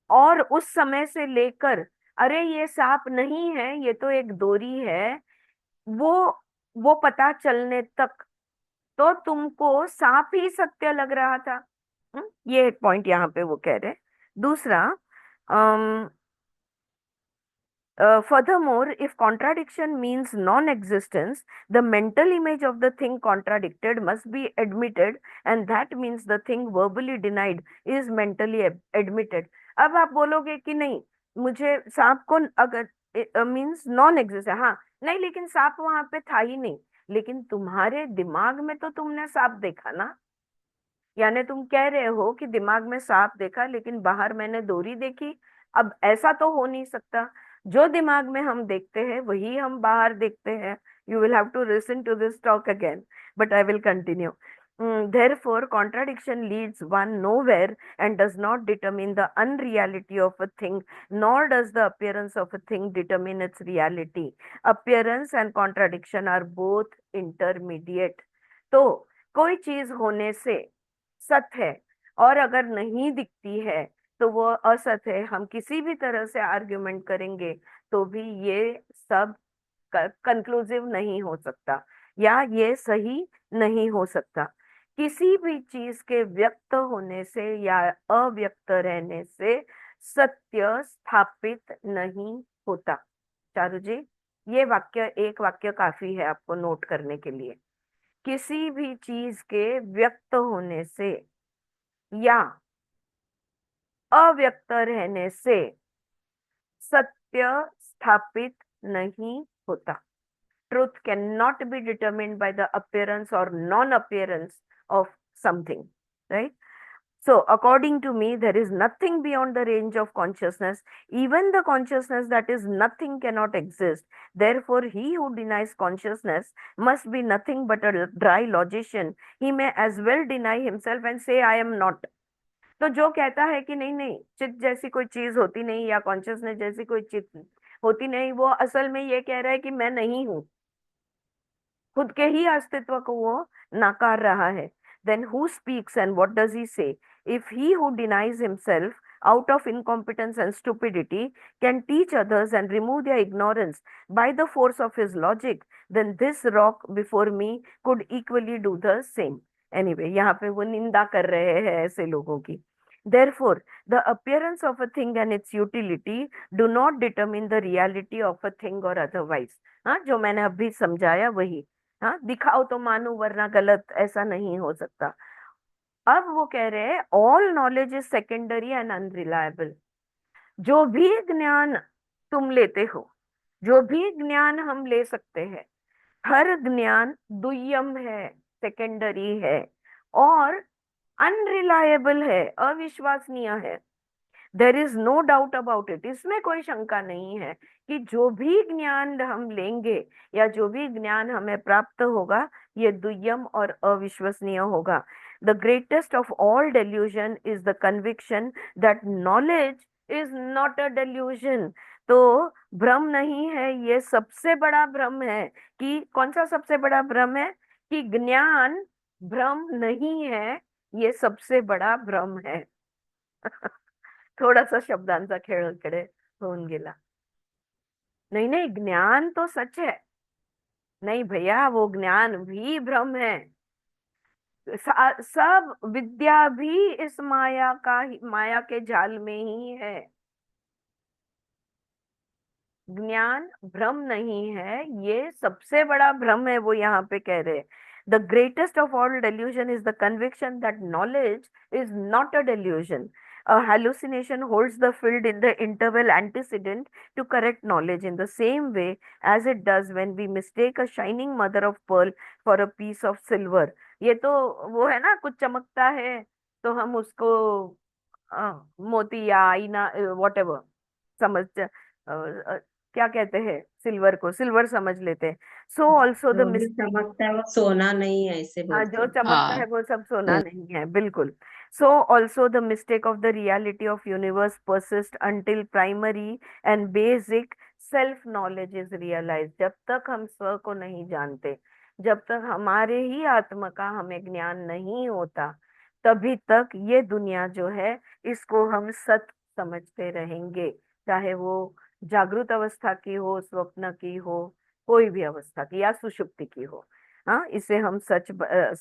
और उस समय से लेकर अरे ये सांप नहीं है, ये तो एक डोरी है, वो पता चलने तक तो तुमको सांप ही सत्य लग रहा था। ये एक पॉइंट यहाँ पे वो कह रहे हैं। दूसरा, furthermore, if contradiction means non-existence, the mental image of the thing contradicted must be admitted, and that means the thing verbally denied is mentally admitted. अब आप बोलोगे कि नहीं, मुझे सांप को अगर मीन्स नॉन एग्जिस्ट है, हाँ नहीं, लेकिन सांप वहां पे था ही नहीं, लेकिन तुम्हारे दिमाग में तो तुमने सांप देखा ना। यानी तुम कह रहे हो कि दिमाग में सांप देखा लेकिन बाहर मैंने डोरी देखी। अब ऐसा तो हो नहीं सकता, जो दिमाग में हम देखते हैं वही हम बाहर देखते हैं। You will have to listen to this talk again, but I will continue. Therefore, contradiction leads one nowhere and does not determine the unreality of a thing, nor does the appearance of a thing determine its reality. Appearance and contradiction are both intermediate. तो कोई चीज होने से सत्य है और अगर नहीं दिखती है तो वो असत्य है। हम किसी भी तरह से आर्ग्यूमेंट करेंगे तो भी ये सब कंक्लूसिव नहीं हो सकता या ये सही नहीं हो सकता। किसी भी चीज के व्यक्त होने से या अव्यक्त रहने से सत्य स्थापित नहीं होता। चारू जी, ये वाक्य, एक वाक्य काफी है आपको नोट करने के लिए। किसी भी चीज के व्यक्त होने से या अव्यक्त रहने से सत्य स्थापित नहीं होता। Truth cannot be determined by the appearance or non-appearance of something, right? So, according to me, there is nothing beyond the range of consciousness. Even the consciousness that is nothing cannot exist. Therefore, he who denies consciousness must be nothing but a dry logician. He may as well deny himself and say, I am not. तो जो कहता है कि नहीं नहीं चित्त जैसी कोई चीज होती नहीं या कॉन्शियसनेस जैसी कोई चित्त होती नहीं, वो असल में ये कह रहा है कि मैं नहीं हूं, खुद के ही अस्तित्व को वो नाकार रहा है। Then who speaks and what does he say? If he who denies himself out of incompetence and stupidity can teach others and remove their ignorance by the force of his logic, then this rock before me could equally do the same. Anyway, यहाँ पे वो निंदा कर रहे हैं ऐसे लोगों की। Therefore, the appearance of a thing and its utility do not determine the reality of a thing or otherwise. हाँ, जो मैंने अभी समझाया वही। हाँ, दिखाओ तो मानो वरना गलत, ऐसा नहीं हो सकता। अब वो कह रहे हैं all knowledge is secondary and unreliable. जो भी ज्ञान तुम लेते हो, जो भी ज्ञान हम ले सकते हैं, हर ज्ञान दुय्यम है, सेकेंडरी है और अनरिलायबल है, अविश्वसनीय है। There is no doubt about it, इसमें कोई शंका नहीं है कि जो भी ज्ञान हम लेंगे या जो भी ज्ञान हमें प्राप्त होगा ये दुय्यम और अविश्वसनीय होगा। The greatest of all delusion is the conviction that knowledge is not a delusion. तो भ्रम नहीं है, ये सबसे बड़ा भ्रम है। कि कौन सा सबसे बड़ा भ्रम है? कि ज्ञान भ्रम नहीं है, ये सबसे बड़ा भ्रम है। थोडासा शब्दांचा खेळ इकडे होऊन गेला। नहीं नहीं, ज्ञान तो सच है। नहीं भैया, वो ज्ञान भी भ्रम है। सब विद्या भी इस माया के जाल में ही है। ज्ञान भ्रम नहीं है, ये सबसे बड़ा भ्रम है, वो यहाँ पे कह रहे हैं। The greatest of all delusion is the conviction that knowledge is not a delusion. A hallucination holds the field in the interval antecedent to correct knowledge in the same way as it does when we mistake a shining mother of pearl for a piece of silver. ये तो वो है ना, कुछ चमकता है तो हम उसको मोती या आईना whatever समझ क्या कहते हैं, सिल्वर को सिल्वर समझ लेते हैं। सो ऑल्सो द जो भी चमकता है वो सोना नहीं है, ऐसे हाँ, बोलते जो हैं। चमकता है वो सब सोना नहीं है, बिल्कुल। So also the mistake of the reality of universe persist until primary and basic self knowledge is realise. जब तक हम स्व को नहीं जानते, जब तक हमारे ही आत्मा का हमें ज्ञान नहीं होता, तभी तक ये दुनिया जो है इसको हम सत समझते रहेंगे, चाहे वो जागृत अवस्था की हो, स्वप्न की हो, कोई भी अवस्था की या सुषुप्ति की हो। हाँ, इसे हम सच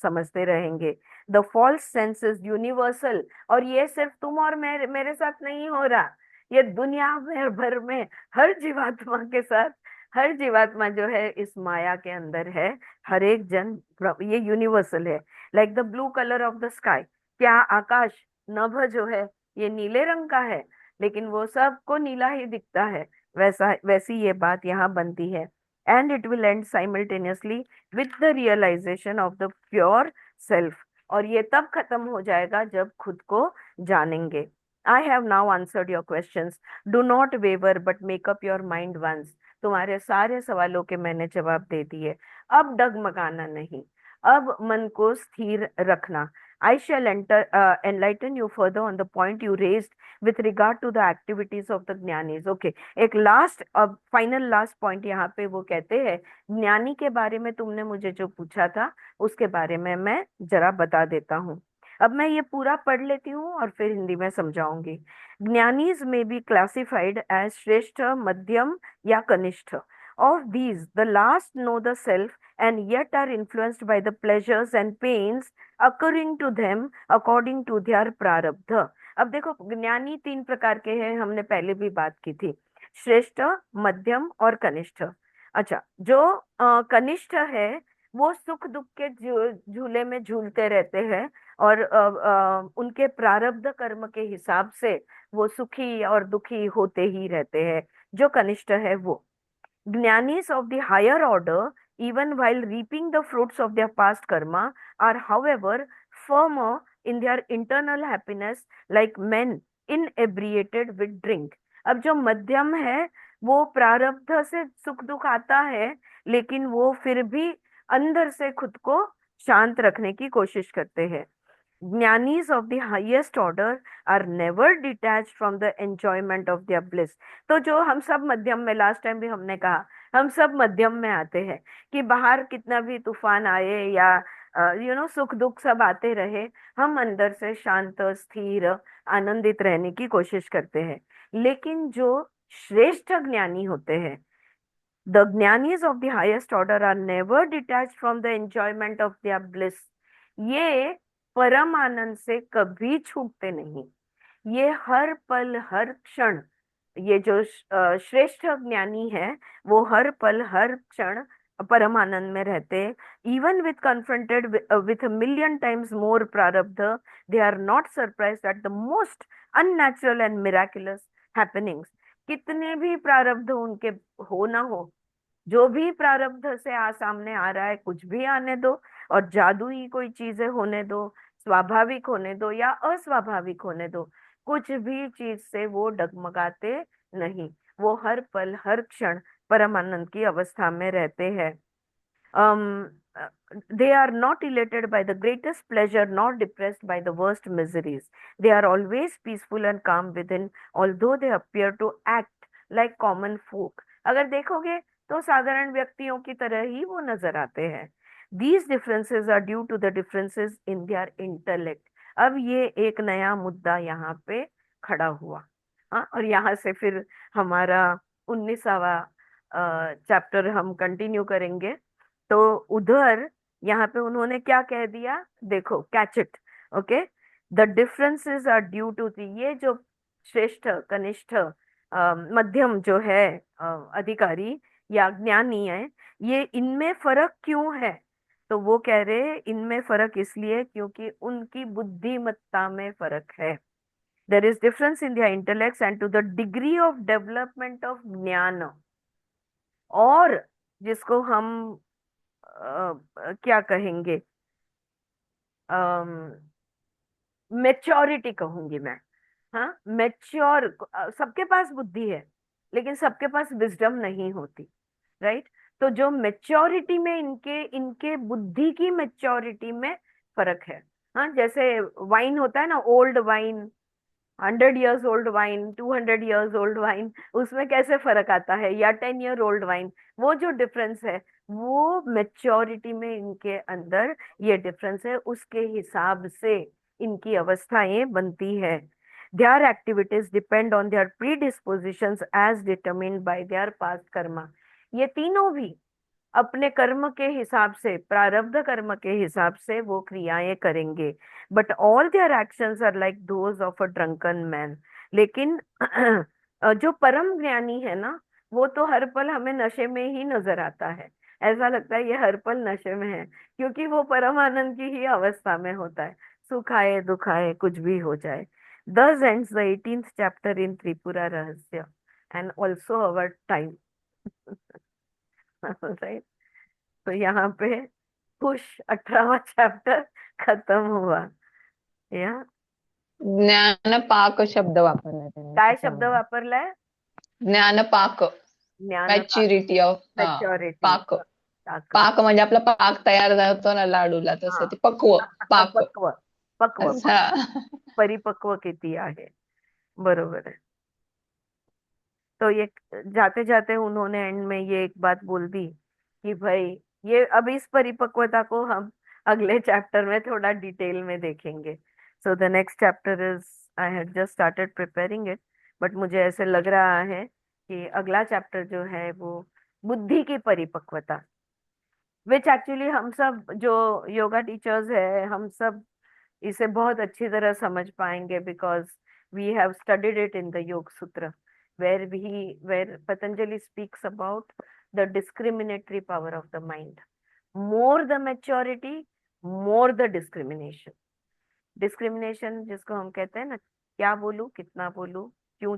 समझते रहेंगे। The false sense is universal, और ये सिर्फ तुम और मेरे साथ नहीं हो रहा, ये दुनिया भर में हर जीवात्मा के साथ, हर जीवात्मा जो है इस माया के अंदर है, हर एक जन, ये यूनिवर्सल है। Like the blue colour of the sky, क्या आकाश नभ जो है ये नीले रंग का है, लेकिन वो सबको नीला ही दिखता है, वैसी ये बात यहाँ बनती है। And it will end simultaneously with the realization of the pure self. और ये तब खत्म हो जाएगा जब खुद को जानेंगे। I have now answered your questions. Do not waver but make up your mind once. तुम्हारे सारे सवालों के मैंने जवाब दे दिए, अब डगमगाना नहीं, अब मन को स्थिर रखना। I shall enlighten you further on the point you raised with regard to the activities of the Giani's. Okay, एक लास्ट, अब फाइनल लास्ट पॉइंट यहाँ पे वो कहते हैं, ज्ञानी के बारे में तुमने मुझे जो पूछा था उसके बारे में मैं जरा बता देता हूँ। अब मैं ये पूरा पढ़ लेती हूँ और फिर हिंदी में समझाऊंगी। ज्ञानीज में बी क्लासिफाइड एज श्रेष्ठ, मध्यम या कनिष्ठ। Of these, the last know the self and yet are influenced by the pleasures and pains occurring to them according to their prarabdha। अब देखो, ज्ञानी तीन प्रकार के हैं, हमने पहले भी बात की थी, श्रेष्ठ, मध्यम और कनिष्ठ। अच्छा, जो कनिष्ठ है वो सुख दुख के झूले में झूलते रहते हैं, और उनके प्रारब्ध कर्म के हिसाब से वो सुखी और दुखी होते ही रहते हैं, जो कनिष्ठ है वो। Jnanis of the higher order, even while reaping the fruits of their past karma, are however firmer in their internal happiness, like men inebriated with drink. अब जो मध्यम है वो प्रारब्ध से सुख दुख आता है, लेकिन वो फिर भी अंदर से खुद को शांत रखने की कोशिश करते हैं। Jnanis of the highest order are never detached from the enjoyment of their bliss. तो जो हम सब मध्यम में, लास्ट टाइम भी हमने कहा, हम सब मध्यम में आते हैं कि बाहर कितना भी तूफान आए या सुख दुख सब आते रहे, हम अंदर से शांत स्थिर आनंदित रहने की कोशिश करते हैं। लेकिन जो श्रेष्ठ ज्ञानी होते हैं, the jnanis of the highest order are never detached from the enjoyment of their bliss. ये परम आनंद से कभी छूटते नहीं, ये हर पल हर क्षण, ये जो श्रेष्ठ ज्ञानी है वो हर पल हर क्षण परम आनंद में रहते। Even with confronted with a million times more prarabdha, they are not surprised at the most unnatural and miraculous happenings. कितने भी प्रारब्ध उनके हो ना हो, जो भी प्रारब्ध से सामने आ रहा है कुछ भी आने दो, और जादुई कोई चीजें होने दो, स्वाभाविक होने दो या अस्वाभाविक होने दो, कुछ भी चीज से वो डगमगाते नहीं, वो हर पल हर क्षण परमानंद की अवस्था में रहते हैं। They are not elated by the greatest pleasure nor depressed by the worst miseries. They are always peaceful and calm within, although they appear to act like common folk. अगर देखोगे तो साधारण व्यक्तियों की तरह ही वो नजर आते हैं। These differences are due to the differences in their intellect. अब ये एक नया मुद्दा यहाँ पे खड़ा हुआ। हाँ, और यहाँ से फिर हमारा 19वां चैप्टर हम कंटिन्यू करेंगे। तो उधर यहाँ पे उन्होंने क्या कह दिया, देखो, catch it. Okay, the differences are due to ये जो श्रेष्ठ कनिष्ठ मध्यम जो है अधिकारी या ज्ञानी है, ये इनमें फर्क क्यों है? तो वो कह रहे इनमें फर्क इसलिए क्योंकि उनकी बुद्धिमत्ता में फर्क है। There is difference in their intellects and to the degree of development of gyan, और जिसको हम क्या कहेंगे, मेच्योरिटी कहूंगी मैं। हाँ, मेच्योर, सबके पास बुद्धि है लेकिन सबके पास विजडम नहीं होती, राइट? तो जो मेच्योरिटी में इनके इनके बुद्धि की मेच्योरिटी में फर्क है। हाँ, जैसे वाइन होता है ना, old wine, 100 years old wine, 200 years old wine, उसमें कैसे फर्क आता है, या 10 year old वाइन, वो जो डिफरेंस है वो मेच्योरिटी में इनके अंदर ये डिफरेंस है, उसके हिसाब से इनकी अवस्थाएं बनती है। Their activities depend on their predispositions as determined by their past karma. ये तीनों भी अपने कर्म के हिसाब से, प्रारब्ध कर्म के हिसाब से वो क्रियाएं करेंगे। But all their actions are like those of a drunken man. लेकिन जो परम ज्ञानी है ना, वो तो हर पल हमें नशे में ही नजर आता है। ऐसा लगता है ये हर पल नशे में है, क्योंकि वो परम आनंद की ही अवस्था में होता है, सुख आए दुख आए कुछ भी हो जाए। Thus ends the 18th chapter in Tripura Rahasya and also our time. Right? तो यहाँ पे खुश 18वां चैप्टर खत्म हुआ। या ज्ञानपाक शब्द वापरलाय त्यांनी काय शब्द त्याच्यामध्ये. वापरलाय? ज्ञानपाक, ज्ञान, मॅच्युरिटी ऑफ मॅच्युरिटी, पाक. पाक म्हणजे आपला पाक तयार होतो ना लाडूला, तसं ते पक्व पाक पक्व, पक्व, असा. परिपक्व किती आहे, बरोबर है। तो ये जाते जाते उन्होंने एंड में ये एक बात बोल दी कि भाई ये अब इस परिपक्वता को हम अगले चैप्टर में थोड़ा डिटेल में देखेंगे। So the next chapter is, I had just started preparing it, but मुझे ऐसे लग रहा है कि अगला चैप्टर जो है वो बुद्धि की परिपक्वता, विच एक्चुअली हम सब जो योगा टीचर्स है हम सब इसे बहुत अच्छी तरह समझ पाएंगे, because we have studied it in the Yoga Sutra, where Patanjali speaks about the discriminatory power of the mind. More the maturity, more the discrimination. Discrimination जिसको हम कहते हैं ना, क्या बोलूं, कितना बोलूं, क्यों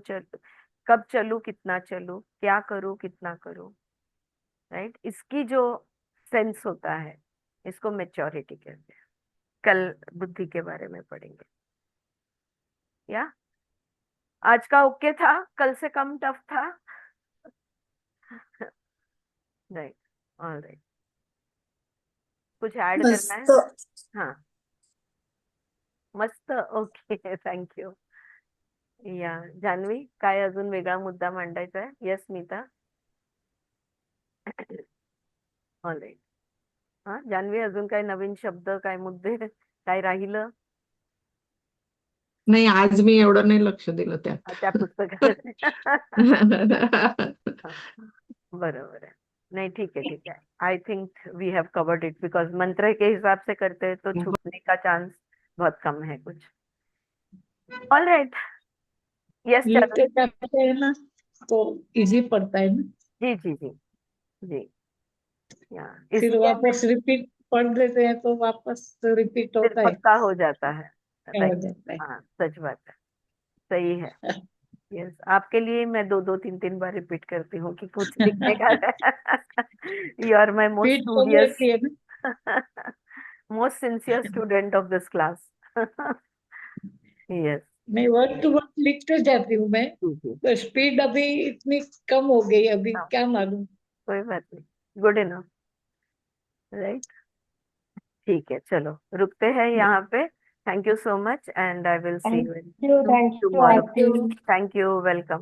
कब चलूं, कितना चलूं, क्या करूं, कितना करूं, राइट? इसकी जो सेंस होता है, इसको मेच्योरिटी कहते हैं। कल बुद्धि के बारे में पढ़ेंगे। या आज का ओके था, कल से कम टफ था? Right, all right. कुछ ऐड करना है? हाँ, मस्त, ओके, थँक यू। या जान्हवी, काय अजून वेगळा मुद्दा मांडायचा आहे? Yes Smita, all right. हा जान्हवी, अजून काय नवीन शब्द, काय मुद्दे, काय राहिलं? नाही, आज मी एवढं नाही लक्ष दिलं त्यात. त्या पुस्तकात बरोबर है। नहीं, ठीक है, ठीक है। I think we have covered it, because मंत्र के हिसाब से करते हैं तो छूटने का चांस बहुत कम है कुछ। ऑल राइट, यस, लिखते करते हैं ना तो इजी पड़ता है ना, जी जी जी जी। या फिर इसलिए वापस रिपीट पढ़ देते हैं तो वापस रिपीट फिर होता है, पक्का हो जाता है। क्या हो राइट, जाता है। हाँ, सच बात है, सही है। यस, आपके लिए मैं 2-2 3-3 बार रिपीट करती हूँ कि कुछ लिखने का। You are my most speed कम स्टूडियस, रहती है ना। Most sincere student of this class. Yes, मैं वर्ड टू वर्ड लिखते जाती हूँ मैं, जी जी, तो स्पीड अभी इतनी कम हो गई, अभी हाँ, क्या मालूम। कोई बात नहीं, गुड इनफ, राइट। ठीक है, चलो रुकते हैं यहाँ पे। Thank you so much, and I will see you in thank you tomorrow. Aarti. Thank you, welcome.